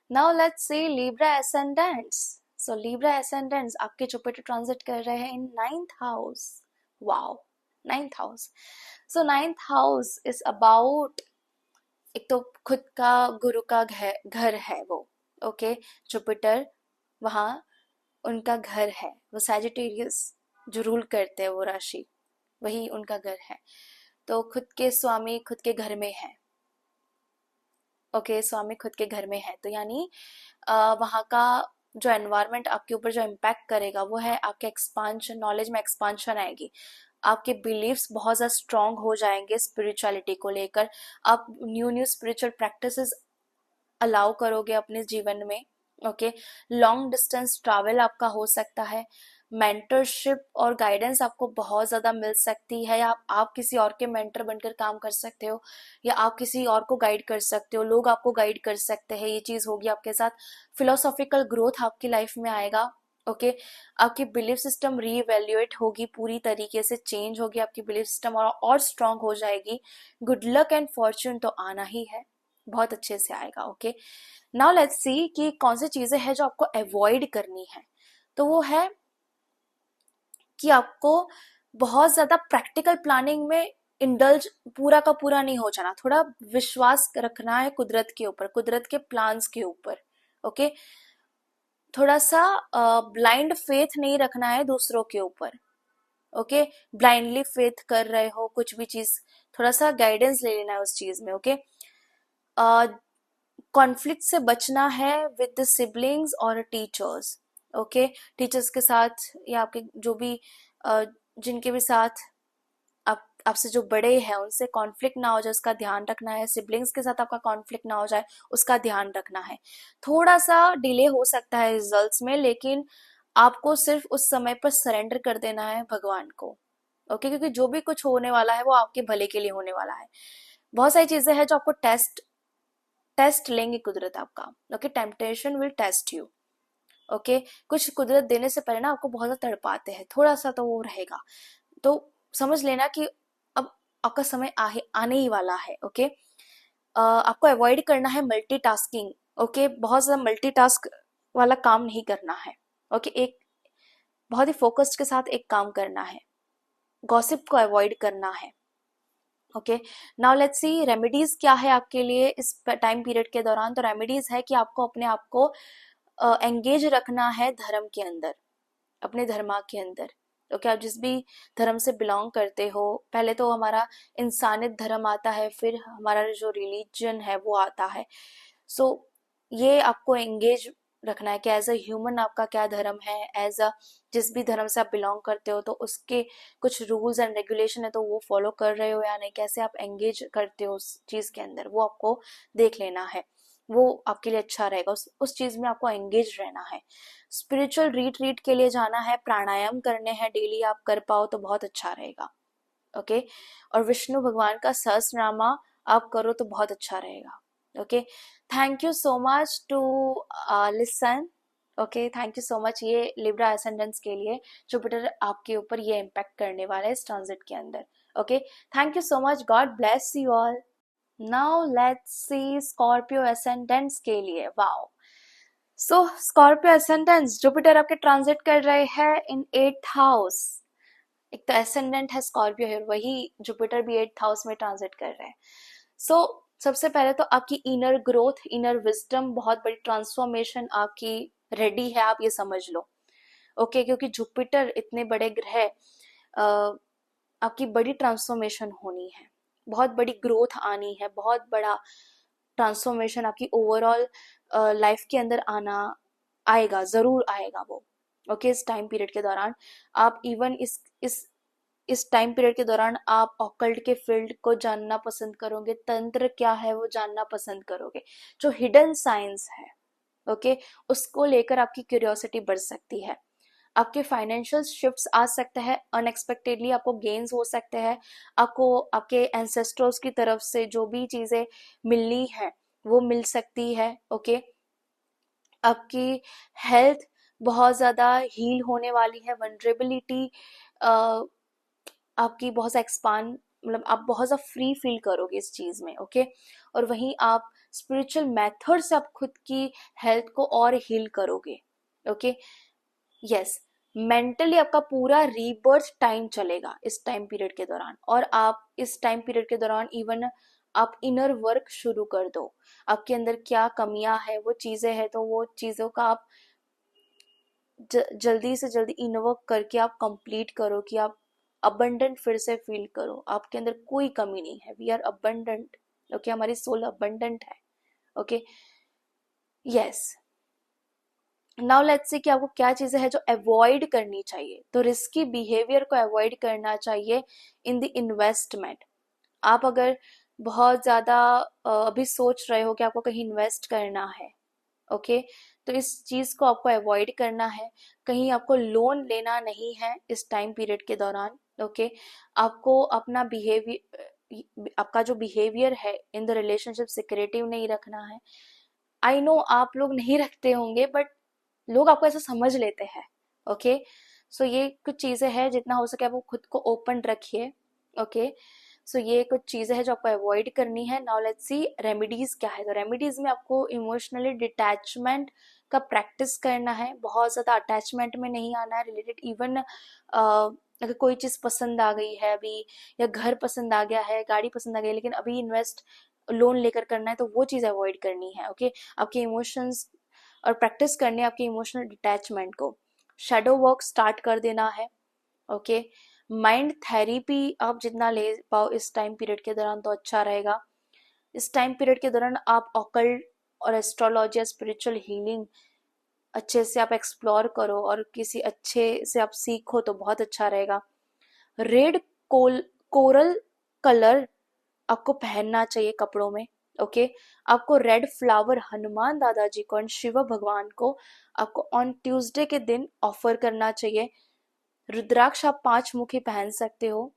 Now let's see Libra ascendants. So Libra ascendants आपके Jupiter transit कर रहे हैं in 9th house. Wow, 9th house. So 9th house is about, एक तो खुद का गुरु का घर है वो ओके जुपिटर, वहाँ उनका घर है, वो सैजिटेरियस जो रूल करते हैं वो राशि वही उनका घर है, तो खुद के स्वामी खुद के घर में है ओके स्वामी खुद के घर में है, तो यानी वहाँ का जो एनवायरनमेंट आपके ऊपर जो इम्पैक्ट करेगा वो है आपके एक्सपांशन, नॉलेज में एक्सपांशन आएगी, आपके बिलीव्स बहुत ज़्यादा स्ट्रांग हो जाएंगे स्पिरिचुअलिटी को लेकर, आप new new spiritual practices allow करोगे अपने जीवन में ओके। लॉन्ग डिस्टेंस ट्रैवल आपका हो सकता है, मेंटरशिप और गाइडेंस आपको बहुत ज़्यादा मिल सकती है, या आप किसी और के मेंटर बनकर काम कर सकते हो या आप किसी और को गाइड कर सकते हो, लोग आपको गाइड कर सकते हैं, ये चीज़ होगी आपके साथ। फिलोसॉफिकल ग्रोथ आपकी लाइफ में आएगा ओके आपकी बिलीफ सिस्टम रीवैल्यूएट होगी, पूरी तरीके से चेंज होगी आपकी बिलीफ सिस्टम और स्ट्रांग हो जाएगी। गुड लक एंड फॉर्च्यून तो आना ही है, बहुत अच्छे से आएगा ओके। नाउ लेट्स सी कि कौन सी चीजें हैं जो आपको अवॉइड करनी है। तो वो है कि आपको बहुत ज्यादा प्रैक्टिकल प्लानिंग में इंडल्ज पूरा का पूरा नहीं हो जाना, थोड़ा विश्वास रखना है कुदरत के ऊपर, कुदरत के प्लान्स के ऊपर ओके। थोड़ा सा ब्लाइंड फेथ नहीं रखना है दूसरों के ऊपर ओके, ब्लाइंडली फेथ कर रहे हो कुछ भी चीज, थोड़ा सा गाइडेंस ले लेना है उस चीज में ओके। कॉन्फ्लिक्ट से बचना है विद द सिबलिंग्स और टीचर्स ओके, टीचर्स के साथ या आपके जो भी जिनके भी साथ आपसे जो बड़े हैं उनसे कॉन्फ्लिक्ट ना हो जाए उसका ध्यान रखना है, सिबलिंग्स के साथ आपका कॉन्फ्लिक्ट ना हो जाए उसका ध्यान रखना है। थोड़ा सा डिले हो सकता है रिजल्ट्स में, लेकिन आपको सिर्फ उस समय पर सरेंडर कर देना है भगवान को ओके क्योंकि जो भी कुछ होने वाला है वो आपके भले के लिए होने वाला है। बहुत सारी चीजें हैं जो आपको टेस्ट टेस्ट लेंगे कुदरत आपका। Okay, temptation will test you. Okay, कुछ कुदरत देने से पहले ना आपको बहुत ज्यादा तड़पाते हैं, थोड़ा सा तो वो रहेगा, तो समझ लेना कि अब आपका समय आने ही वाला है। ओके, आपको अवॉइड करना है मल्टीटास्किंग। ओके, बहुत ज्यादा मल्टीटास्क वाला काम नहीं करना है। ओके, एक बहुत ही फोकस्ड के साथ एक काम करना है, गॉसिप को अवॉइड करना है। Okay, now let's C remedies क्या है आपके लिए इस टाइम पीरियड के दौरान। तो रेमेडीज है कि आपको अपने आप को एंगेज रखना है धर्म के अंदर, अपने धर्मा के अंदर। ओके, आप जिस भी धर्म से बिलोंग करते हो, पहले तो हमारा इंसानियत धर्म आता है, फिर हमारा जो रिलीजन है वो आता है। सो ये आपको एंगेज रखना है कि एज अ ह्यूमन आपका क्या धर्म है, एज अ जिस भी धर्म से आप बिलोंग करते हो तो उसके कुछ रूल्स एंड रेगुलेशन है तो वो फॉलो कर रहे हो या नहीं, कैसे आप एंगेज करते हो उस चीज के अंदर, वो आपको देख लेना है। वो आपके लिए अच्छा रहेगा, उस चीज में आपको एंगेज रहना है। स्पिरिचुअल रिट्रीट के लिए जाना है, प्राणायाम करने हैं डेली, आप कर पाओ तो बहुत अच्छा रहेगा। ओके, और विष्णु भगवान का सहस्रनामा आप करो तो बहुत अच्छा रहेगा। Okay, thank you so much to listen. Okay, thank you so much ये लिब्रा एसेंडेंस के लिए, जुपिटर आपके ऊपर ये इम्पैक्ट करने वाला है इस ट्रांजिट के अंदर। Okay, thank you so much, God bless you all. Now let's see Scorpio ascendants के लिए। Wow, so Scorpio ascendants, Jupiter आपके ट्रांजिट कर रहे हैं इन 8th हाउस। एक तो एसेंडेंट है स्कॉर्पियो है, वही जुपिटर भी 8th हाउस में ट्रांजिट कर रहे हैं। सो सबसे पहले तो आपकी इनर ग्रोथ, इनर विजडम, बहुत बड़ी ट्रांसफॉर्मेशन आपकी रेडी है, आप ये समझ लो। ओके, क्योंकि जुपिटर इतने बड़े ग्रह, आपकी बड़ी ट्रांसफॉर्मेशन होनी है, बहुत बड़ी ग्रोथ आनी है, बहुत बड़ा ट्रांसफॉर्मेशन आपकी ओवरऑल लाइफ के अंदर आएगा, जरूर आएगा वो। ओके, इस टाइम पीरियड के दौरान आप इवन इस टाइम पीरियड के दौरान आप ऑकल्ट के फील्ड को जानना पसंद करोगे, तंत्र क्या है वो जानना पसंद करोगे, जो हिडन साइंस है। ओके, उसको लेकर आपकी क्यूरियोसिटी बढ़ सकती है। आपके फाइनेंशियल शिफ्ट्स आ सकते हैं, अनएक्सपेक्टेडली आपको गेन्स हो सकते हैं, आपको आपके एंसेस्टर्स की तरफ से जो भी चीजें मिलनी है वो मिल सकती है। ओके, आपकी हेल्थ बहुत ज्यादा हील होने वाली है, वनरेबिलिटी आपकी बहुत सा एक्सपांड, मतलब आप बहुत सा फ्री फील करोगे इस चीज में। ओके, और वहीं आप स्पिरिचुअल मेथड से आप खुद की हेल्थ को और हील करोगे। ओके, यस, मेंटली आपका पूरा रीबर्थ टाइम चलेगा इस टाइम पीरियड के दौरान, और आप इस टाइम पीरियड के दौरान इवन आप इनर वर्क शुरू कर दो, आपके अंदर क्या कमियां है वो चीजें हैं तो वो चीजों का आप जल्दी से जल्दी इनर वर्क करके आप कंप्लीट करो, कि आप अबंडेंट फिर से फील करो, आपके अंदर कोई कमी नहीं है, वी आर अबंडेंट। ओके, हमारी सोल अबंडेंट है। Okay, yes, now let's see कि आपको क्या चीजें हैं जो अवॉइड करनी चाहिए। तो रिस्की बिहेवियर को अवॉइड करना चाहिए इन द इन्वेस्टमेंट। आप अगर बहुत ज्यादा अभी सोच रहे हो कि आपको कहीं इन्वेस्ट करना है, ओके, तो इस चीज को आपको अवॉइड करना है। कहीं आपको लोन लेना नहीं है इस टाइम पीरियड के दौरान। ओके, आपको अपना बिहेवियर, आपका जो बिहेवियर है इन द रिलेशनशिप सिक्रेटिव नहीं रखना है। आई नो आप लोग नहीं रखते होंगे, बट लोग आपको ऐसा समझ लेते हैं। ओके, सो ये कुछ चीजें हैं, जितना हो सके आप वो खुद को ओपन रखिए। ओके, सो ये कुछ चीजें हैं जो आपको अवॉइड करनी है। नाउ लेट्स सी रेमेडीज क्या है। तो रेमेडीज में आपको इमोशनली डिटैचमेंट का प्रैक्टिस करना है, बहुत ज्यादा अटैचमेंट में नहीं आना है रिलेटेड। इवन अगर कोई चीज पसंद आ गई है अभी, या घर पसंद आ गया है, गाड़ी पसंद आ गई, लेकिन अभी इन्वेस्ट लोन लेकर करना है तो वो चीज अवॉइड करनी है। ओके, आपके इमोशंस और प्रैक्टिस करनी है आपके इमोशनल डिटैचमेंट को। शेडो वर्क स्टार्ट कर देना है। ओके, माइंड थेरेपी आप जितना ले पाओ इस टाइम पीरियड के दौरान तो अच्छा रहेगा। इस टाइम पीरियड के दौरान आप ऑकल्ट और एस्ट्रोलॉजी या स्पिरिचुअल हीलिंग अच्छे से आप एक्सप्लोर करो और किसी अच्छे से आप सीखो तो बहुत अच्छा रहेगा। रेड कोरल कलर आपको पहनना चाहिए कपड़ों में। ओके, आपको रेड फ्लावर हनुमान दादाजी को और शिव भगवान को आपको ऑन ट्यूसडे के दिन ऑफर करना चाहिए। रुद्राक्ष आप 5 मुखी पहन सकते हो।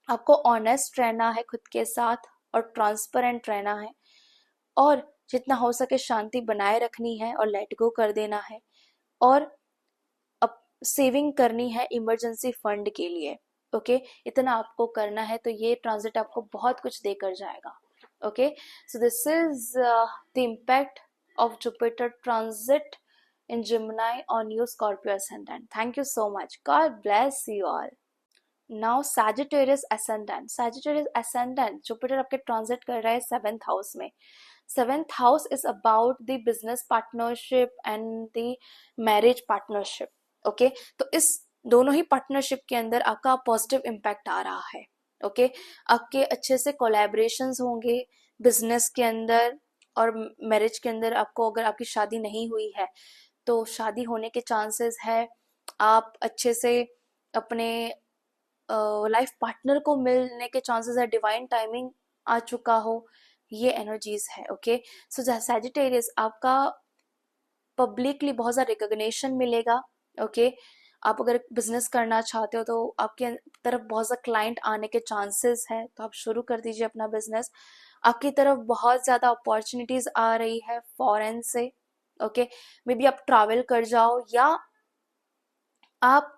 आपको ऑनेस्ट रहना है खुद के साथ और ट्रांसपेरेंट रहना है, और जितना हो सके शांति बनाए रखनी है और लेट गो कर देना है, और अब सेविंग करनी है इमरजेंसी फंड के लिए। ओके, इतना आपको करना है, तो ये ट्रांजिट आपको बहुत कुछ देकर जाएगा। Okay, so this is the impact of Jupiter transit in Gemini on you, Scorpio ascendant. Thank you so much. God bless you all. Now Sagittarius ascendant. Sagittarius ascendant, Jupiter आपके ट्रांजिट कर रहा है 7th house में। 7th house is about the business partnership and the marriage partnership. Okay, तो इस दोनों ही partnership के अंदर आपका पॉजिटिव इम्पैक्ट आ रहा है। ओके, आपके अच्छे से कोलैबोरेशंस होंगे बिजनेस के अंदर और मैरिज के अंदर। आपको अगर आपकी शादी नहीं हुई है तो शादी होने के चांसेस है। आप अच्छे से अपने लाइफ पार्टनर को मिलने के चांसेस है, डिवाइन टाइमिंग आ चुका हो, ये एनर्जीज है। ओके, सो सैजिटेरियस आपका पब्लिकली बहुत ज़्यादा रिकॉग्निशन मिलेगा। ओके, आप अगर बिजनेस करना चाहते हो तो आपके तरफ बहुत ज़्यादा क्लाइंट आने के चांसेस है, तो आप शुरू कर दीजिए अपना बिजनेस। आपकी तरफ बहुत ज़्यादा अपॉर्चुनिटीज आ रही है फॉरेन से। ओके, मे बी आप ट्रैवल कर जाओ या आप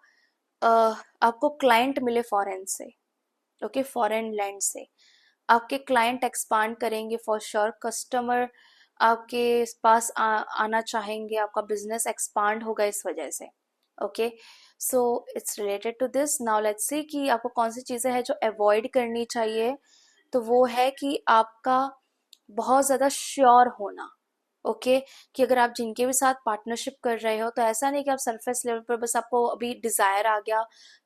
आपको क्लाइंट मिले फॉरेन से। ओके, फॉरेन लैंड से आपके क्लाइंट एक्सपांड करेंगे फॉर श्योर। कस्टमर आपके पास आना चाहेंगे, आपका बिजनेस एक्सपांड होगा इस वजह से। Okay, so it's related to this. Now let's see कि आपको कौन सी चीज़ें हैं जो अवॉइड करनी चाहिए। तो वो है कि आपका बहुत ज़्यादा श्योर होना। ओके, कि अगर आप जिनके भी साथ पार्टनरशिप कर रहे हो तो ऐसा नहीं कि आप सरफेस लेवल पर बस आपको अभी डिजायर आ गया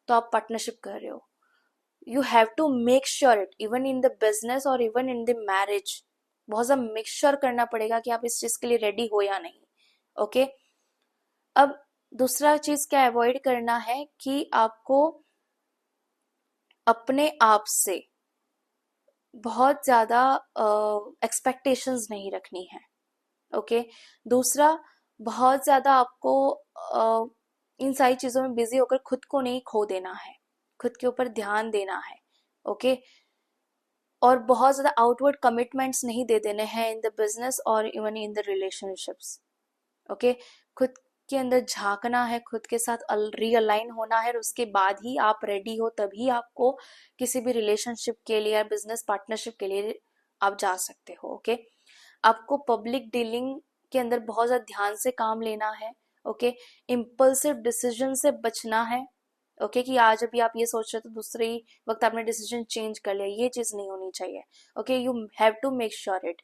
तो आप पार्टनरशिप कर रहे हो। You have to make sure it, even in the business और इवन इन द मैरिज। बहुत ज़्यादा मेक श्योर करना पड़ेगा कि आप इस चीज़ के लिए रेडी हो या नहीं। ओके, अब दूसरा चीज़ क्या अवॉइड करना है कि आपको अपने आप से बहुत ज़्यादा एक्सपेक्टेशंस नहीं रखनी है। ओके, दूसरा बहुत ज़्यादा आपको इन सारी चीज़ों में बिजी होकर खुद को नहीं खो देना है, खुद के ऊपर ध्यान देना है। ओके, और बहुत ज़्यादा आउटवर्ड कमिटमेंट्स नहीं दे देने हैं इन द बिजनेस और even in the relationships. Okay, खुद के अंदर झांकना है, खुद के साथ रीअलाइन होना है, और उसके बाद ही आप रेडी हो, तभी आपको किसी भी रिलेशनशिप के लिए या बिजनेस पार्टनरशिप के लिए आप जा सकते हो। ओके, आपको पब्लिक डीलिंग के अंदर बहुत ज़्यादा ध्यान से काम लेना है। ओके, इम्पल्सिव डिसीजन से बचना है। ओके, कि आज अभी आप ये सोच रहे हो तो दूसरे ही वक्त आपने डिसीजन चेंज कर लिया, ये चीज़ नहीं होनी चाहिए। Okay, you have to make sure it.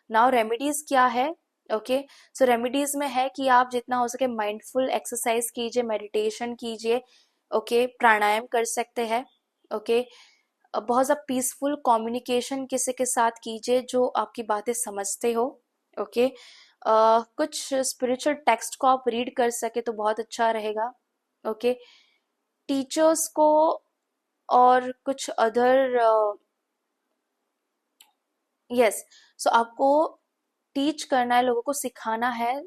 Now remedies क्या है। ओके, सो रेमेडीज में है कि आप जितना हो सके माइंडफुल एक्सरसाइज कीजिए, मेडिटेशन कीजिए। ओके, प्राणायाम कर सकते हैं। ओके, बहुत ज़्यादा पीसफुल कम्युनिकेशन किसी के साथ कीजिए जो आपकी बातें समझते हो। ओके, कुछ स्पिरिचुअल टेक्स्ट को आप रीड कर सके तो बहुत अच्छा रहेगा। ओके, टीचर्स को और कुछ अदर यस, सो आपको टीच करना है, लोगों को सिखाना है,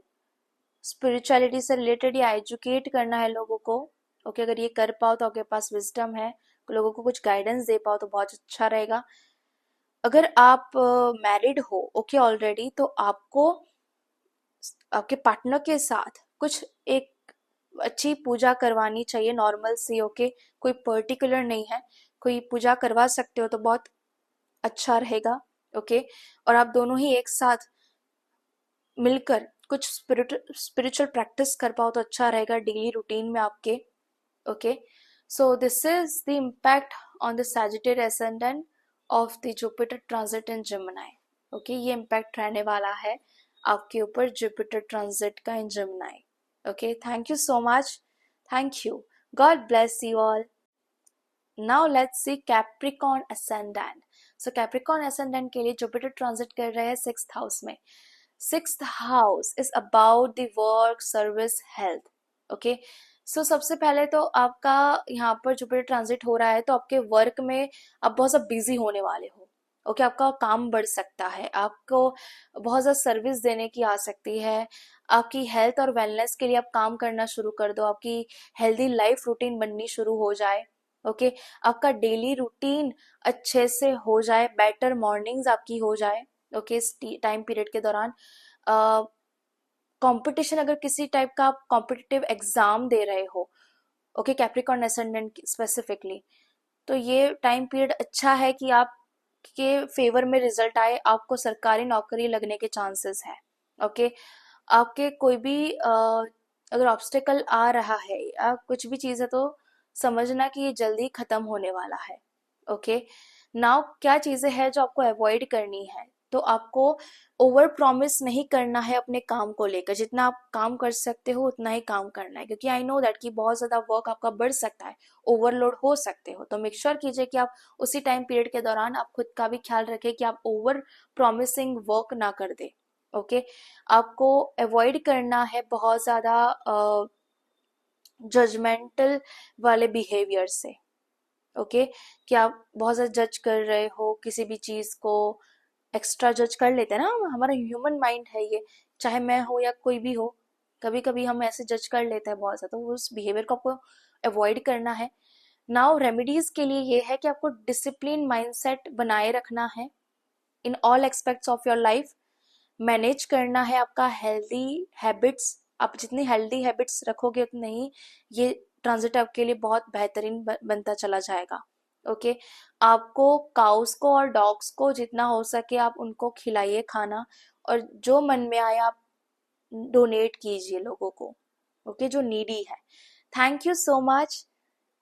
स्पिरिचुअलिटी से रिलेटेड या एजुकेट करना है लोगों को। ओके, अगर ये कर पाओ तो आपके पास विजडम है, लोगों को कुछ गाइडेंस दे पाओ तो बहुत अच्छा रहेगा। अगर आप मैरिड हो ओके ऑलरेडी, तो आपको आपके पार्टनर के साथ कुछ एक अच्छी पूजा करवानी चाहिए, नॉर्मल सी। ओके, कोई पर्टिकुलर नहीं है, कोई पूजा करवा सकते हो तो बहुत अच्छा रहेगा। ओके, और आप दोनों ही एक साथ मिलकर कुछ स्पिरिचुअल प्रैक्टिस कर पाओ तो अच्छा रहेगा डेली रूटीन में आपके। Okay, so this is the impact on the Sagittarius ascendant of the Jupiter transit in Gemini. Okay, ये इम्पैक्ट रहने वाला है आपके ऊपर जुपिटर ट्रांजिट का in Gemini. Okay, thank you so much, thank you, God bless you all. Now let's see Capricorn ascendant. So Capricorn ascendant के लिए Jupiter transit कर रहे हैं 6th हाउस में। 6th house is about the work, service, health. Okay, so सबसे पहले तो आपका यहाँ पर जुपिटर ट्रांजिट हो रहा है तो आपके वर्क में आप बहुत ज़्यादा बिजी होने वाले हो। ओके, आपका काम बढ़ सकता है, आपको बहुत ज़्यादा सर्विस देने की आ सकती है। आपकी हेल्थ और वेलनेस के लिए आप काम करना शुरू कर दो, आपकी हेल्दी लाइफ रूटीन बननी शुरू हो जाए। ओके, आपका डेली रूटीन अच्छे से हो जाए, बेटर मॉर्निंग्स आपकी हो जाए, ओके, इस टाइम पीरियड के दौरान। कंपटीशन, अगर किसी टाइप का आप कॉम्पिटिटिव एग्जाम दे रहे हो, ओके, कैप्रिकॉर्न असेंडेंट स्पेसिफिकली, तो ये टाइम पीरियड अच्छा है कि आप के फेवर में रिजल्ट आए, आपको सरकारी नौकरी लगने के चांसेस है, ओके। आपके कोई भी अगर ऑब्स्टेकल आ रहा है या कुछ भी चीज़ है, तो समझना कि ये जल्दी खत्म होने वाला है, ओके। नाउ क्या चीज़ें हैं जो आपको अवॉइड करनी है, तो आपको ओवर प्रॉमिस नहीं करना है अपने काम को लेकर, जितना आप काम कर सकते हो उतना ही काम करना है, क्योंकि आई नो दैट कि बहुत ज़्यादा वर्क आपका बढ़ सकता है, ओवरलोड हो सकते हो, तो मेक श्योर कीजिए कि आप उसी टाइम पीरियड के दौरान आप खुद का भी ख्याल रखें कि आप ओवर प्रॉमिसिंग वर्क ना कर दे, ओके। आपको अवॉइड करना है बहुत ज़्यादा जजमेंटल वाले बिहेवियर से, ओके, कि आप बहुत ज़्यादा जज कर रहे हो किसी भी चीज़ को, एक्स्ट्रा जज कर लेते हैं ना, हमारा ह्यूमन माइंड है ये, चाहे मैं हो या कोई भी हो, कभी कभी हम ऐसे जज कर लेते हैं बहुत ज़्यादा, तो उस बिहेवियर को आपको अवॉइड करना है। नाउ रेमेडीज के लिए ये है कि आपको डिसिप्लिन माइंडसेट बनाए रखना है in all aspects of your life, manage करना है आपका हेल्दी हैबिट्स, आप जितनी हेल्दी हैबिट्स रखोगे उतने ही ये ट्रांजिट आपके लिए बहुत बेहतरीन बनता चला जाएगा, ओके। आपको काउस को और डॉग्स को जितना हो सके आप उनको खिलाइए खाना, और जो मन में आए आप डोनेट कीजिए लोगों को, ओके, जो नीडी है। Thank you so much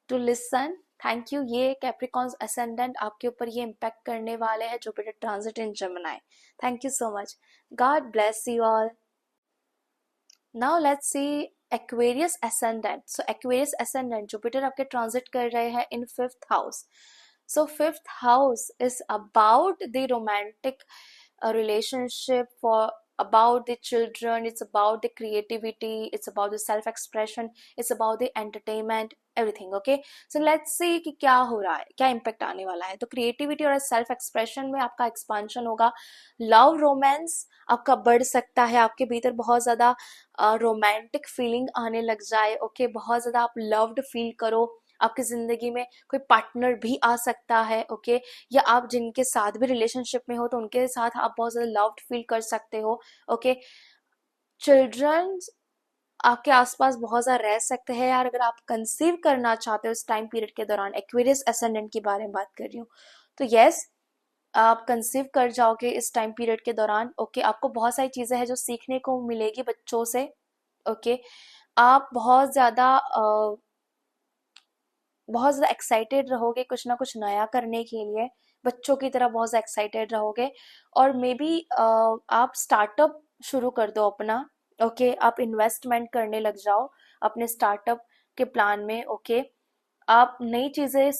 to listen, thank you. ये कैप्रिकॉन्स असेंडेंट आपके ऊपर ये इम्पैक्ट करने वाले हैं Jupiter transit in Gemini. Thank you so much, God bless you all. Now let's see Aquarius ascendant. So Aquarius ascendant Jupiter आपके transit कर रहे हैं in 5th house. So 5th house is about the romantic relationship, for about the children, it's about the creativity, it's about the self expression, it's about the entertainment, everything, okay। So let's see कि क्या हो रहा है, क्या impact आने वाला है। तो क्रिएटिविटी और सेल्फ एक्सप्रेशन में आपका एक्सपांशन होगा, लव रोमांस आपका बढ़ सकता है, आपके भीतर बहुत ज्यादा रोमांटिक फीलिंग आने लग जाए, ओके, बहुत ज्यादा आप लव्ड फील करो, आपकी जिंदगी में कोई पार्टनर भी आ सकता है, ओके, या आप जिनके साथ भी रिलेशनशिप में हो तो उनके साथ आप बहुत ज्यादा लव्ड फील कर सकते हो, ओके। चिल्ड्रन आपके आसपास बहुत ज्यादा रह सकते हैं यार, अगर आप कंसीव करना चाहते हो इस टाइम पीरियड के दौरान, एक्वेरियस एसेंडेंट के बारे में बात कर रही हूँ, तो यस, आप कंसीव कर जाओगे इस टाइम पीरियड के दौरान, ओके। आपको बहुत सारी चीजें हैं जो सीखने को मिलेगी बच्चों से, ओके। आप बहुत ज़्यादा एक्साइटेड रहोगे कुछ ना कुछ नया करने के लिए, बच्चों की तरह बहुत ज़्यादा एक्साइटेड रहोगे, और मे बी आप स्टार्टअप शुरू कर दो अपना, ओके, आप इन्वेस्टमेंट करने लग जाओ अपने स्टार्टअप के प्लान में, ओके। आप नई चीज़ें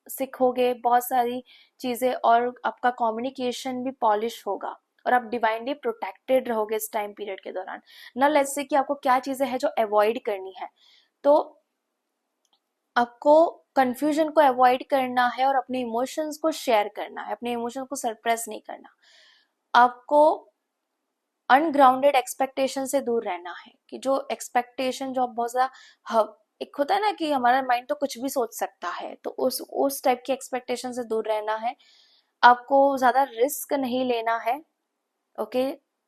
सीखोगे बहुत सारी चीज़ें, और आपका कम्युनिकेशन भी पॉलिश होगा, और आप डिवाइनली प्रोटेक्टेड रहोगे इस टाइम पीरियड के दौरान। ना लेट्स से कि आपको क्या चीज़ें हैं जो अवॉइड करनी है, तो आपको कंफ्यूजन को अवॉइड करना है और अपने इमोशंस को शेयर करना है, अपने इमोशंस को सरप्रेस नहीं करना। आपको अनग्राउंडेड एक्सपेक्टेशन से दूर रहना है, कि जो एक्सपेक्टेशन जो आप बहुत ज्यादा एक होता है ना कि हमारा माइंड तो कुछ भी सोच सकता है, तो उस टाइप की एक्सपेक्टेशन से दूर रहना है। आपको ज्यादा रिस्क नहीं लेना है, ओके,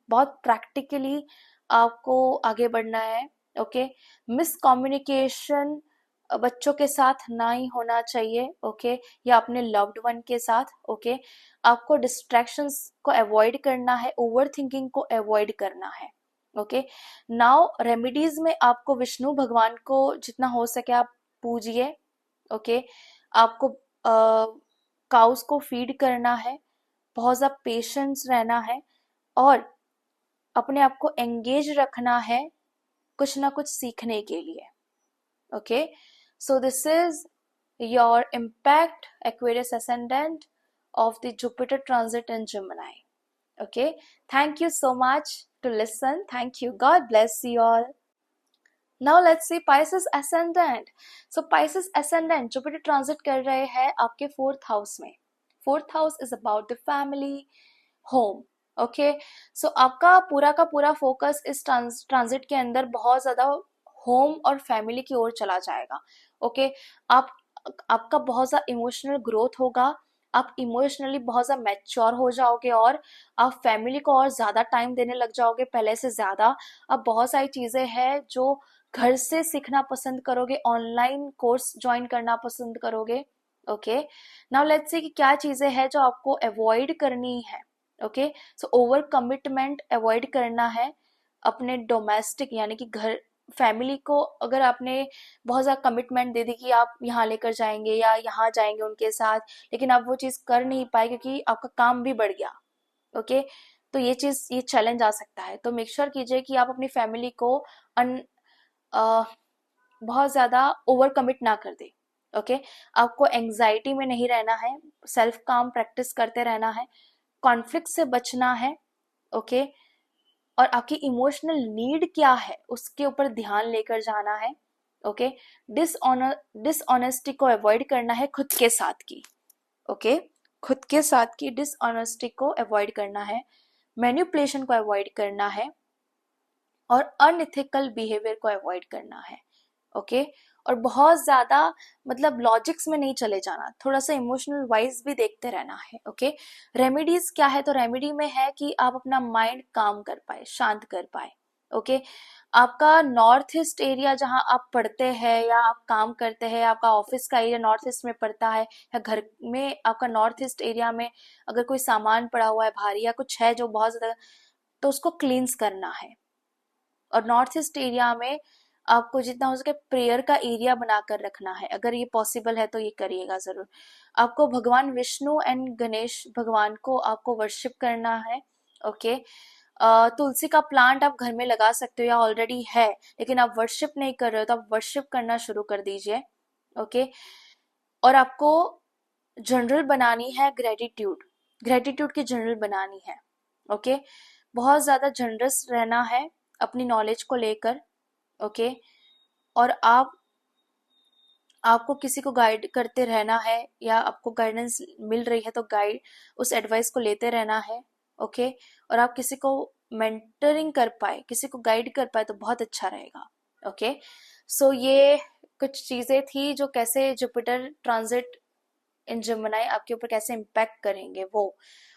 बहुत प्रैक्टिकली आपको आगे बढ़ना है, ओके। मिसकम्युनिकेशन बच्चों के साथ ना ही होना चाहिए, ओके, या अपने लव्ड वन के साथ, ओके। आपको डिस्ट्रैक्शंस को अवॉइड करना है, ओवर थिंकिंग को अवॉइड करना है, ओके। नाउ रेमेडीज में आपको विष्णु भगवान को जितना हो सके आप पूजिए, ओके। आपको काउस को फीड करना है, बहुत ज्यादा पेशेंस रहना है, और अपने आप को एंगेज रखना है कुछ ना कुछ सीखने के लिए, okay. So this is your impact Aquarius ascendant of the Jupiter transit in Gemini, okay। Thank you so much to listen, thank you, God bless you all। Now let's see Pisces ascendant। So Pisces ascendant Jupiter transit कर रहे हैं आपके 4th house में। 4th house is about the family, home, okay. So आपका पूरा का पूरा focus इस ट्रांजिट के अंदर बहुत ज्यादा होम और फैमिली की ओर चला जाएगा, ओके। आप आपका बहुत ज़्यादा इमोशनल ग्रोथ होगा, आप इमोशनली बहुत ज़्यादा मैच्योर हो जाओगे और आप फैमिली को और ज़्यादा टाइम देने लग जाओगे पहले से ज़्यादा। अब बहुत सारी चीज़ें हैं जो घर से सीखना पसंद करोगे, ऑनलाइन कोर्स ज्वाइन करना पसंद करोगे। ओके, नाउ लेट्स से कि क्या चीज़ें हैं जो आपको अवॉइड करनी है। Okay, so over commitment avoid करना है अपने डोमेस्टिक यानी कि घर फैमिली को। अगर आपने बहुत ज़्यादा कमिटमेंट दे दी कि आप यहाँ लेकर जाएंगे या यहाँ जाएंगे उनके साथ, लेकिन आप वो चीज़ कर नहीं पाए क्योंकि आपका काम भी बढ़ गया। ओके, तो ये चैलेंज आ सकता है। तो मेक श्योर कीजिए कि आप अपनी फैमिली को अन अ, बहुत ज़्यादा ओवर कमिट ना कर दे। ओके, आपको एंग्जाइटी में नहीं रहना है, सेल्फ काम प्रैक्टिस करते रहना है, कॉन्फ्लिक्ट से बचना है। ओके, और आपकी इमोशनल नीड क्या है उसके ऊपर ध्यान लेकर जाना है। ओके, डिसऑनेस्टी को अवॉइड करना है खुद के साथ की। ओके, खुद के साथ की डिसऑनेस्टी को अवॉइड करना है, मैनिपुलेशन को अवॉइड करना है और अनइथिकल बिहेवियर को अवॉइड करना है। ओके, और बहुत ज्यादा मतलब लॉजिक्स में नहीं चले जाना, थोड़ा सा इमोशनल वाइज भी देखते रहना है। ओके, रेमेडीज क्या है? तो रेमेडी में है कि आप अपना माइंड काम कर पाए, शांत कर पाए। ओके, आपका नॉर्थ ईस्ट एरिया जहां आप पढ़ते हैं या आप काम करते हैं, आपका ऑफिस का एरिया नॉर्थ ईस्ट में पड़ता है, या घर में आपका नॉर्थ ईस्ट एरिया में अगर कोई सामान पड़ा हुआ है भारी या कुछ है जो बहुत ज्यादा, तो उसको क्लींस करना है। और नॉर्थ ईस्ट एरिया में आपको जितना हो सके प्रेयर का एरिया बनाकर रखना है। अगर ये पॉसिबल है तो ये करिएगा जरूर। आपको भगवान विष्णु एंड गणेश भगवान को आपको वर्शिप करना है। ओके, तुलसी का प्लांट आप घर में लगा सकते हो या ऑलरेडी है, लेकिन आप वर्शिप नहीं कर रहे हो तो आप वर्शिप करना शुरू कर दीजिए। ओके, और आपको जनरल बनानी है ग्रेटिट्यूड, ग्रेटिट्यूड की जनरल बनानी है। ओके, बहुत ज्यादा जनरस रहना है अपनी नॉलेज को लेकर। ओके, और आपको किसी को गाइड करते रहना है या आपको गाइडेंस मिल रही है तो गाइड उस एडवाइस को लेते रहना है। ओके, और आप किसी को मेंटरिंग कर पाए, किसी को गाइड कर पाए तो बहुत अच्छा रहेगा। ओके, सो ये कुछ चीजें थी जो कैसे जुपिटर ट्रांजिट इन जमुनाई आपके ऊपर कैसे इम्पैक्ट करेंगे वो,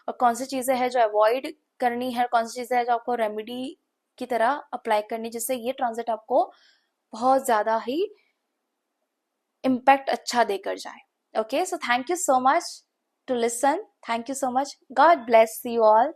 और कौन सी चीजें हैं जो अवॉइड करनी है, कौन सी चीजें हैं जो आपको रेमेडी की तरह अप्लाई करनी, जिससे ये ट्रांजिट आपको बहुत ज्यादा ही इम्पैक्ट अच्छा देकर जाए। Okay, so thank you so much to listen, thank you so much, God bless you all.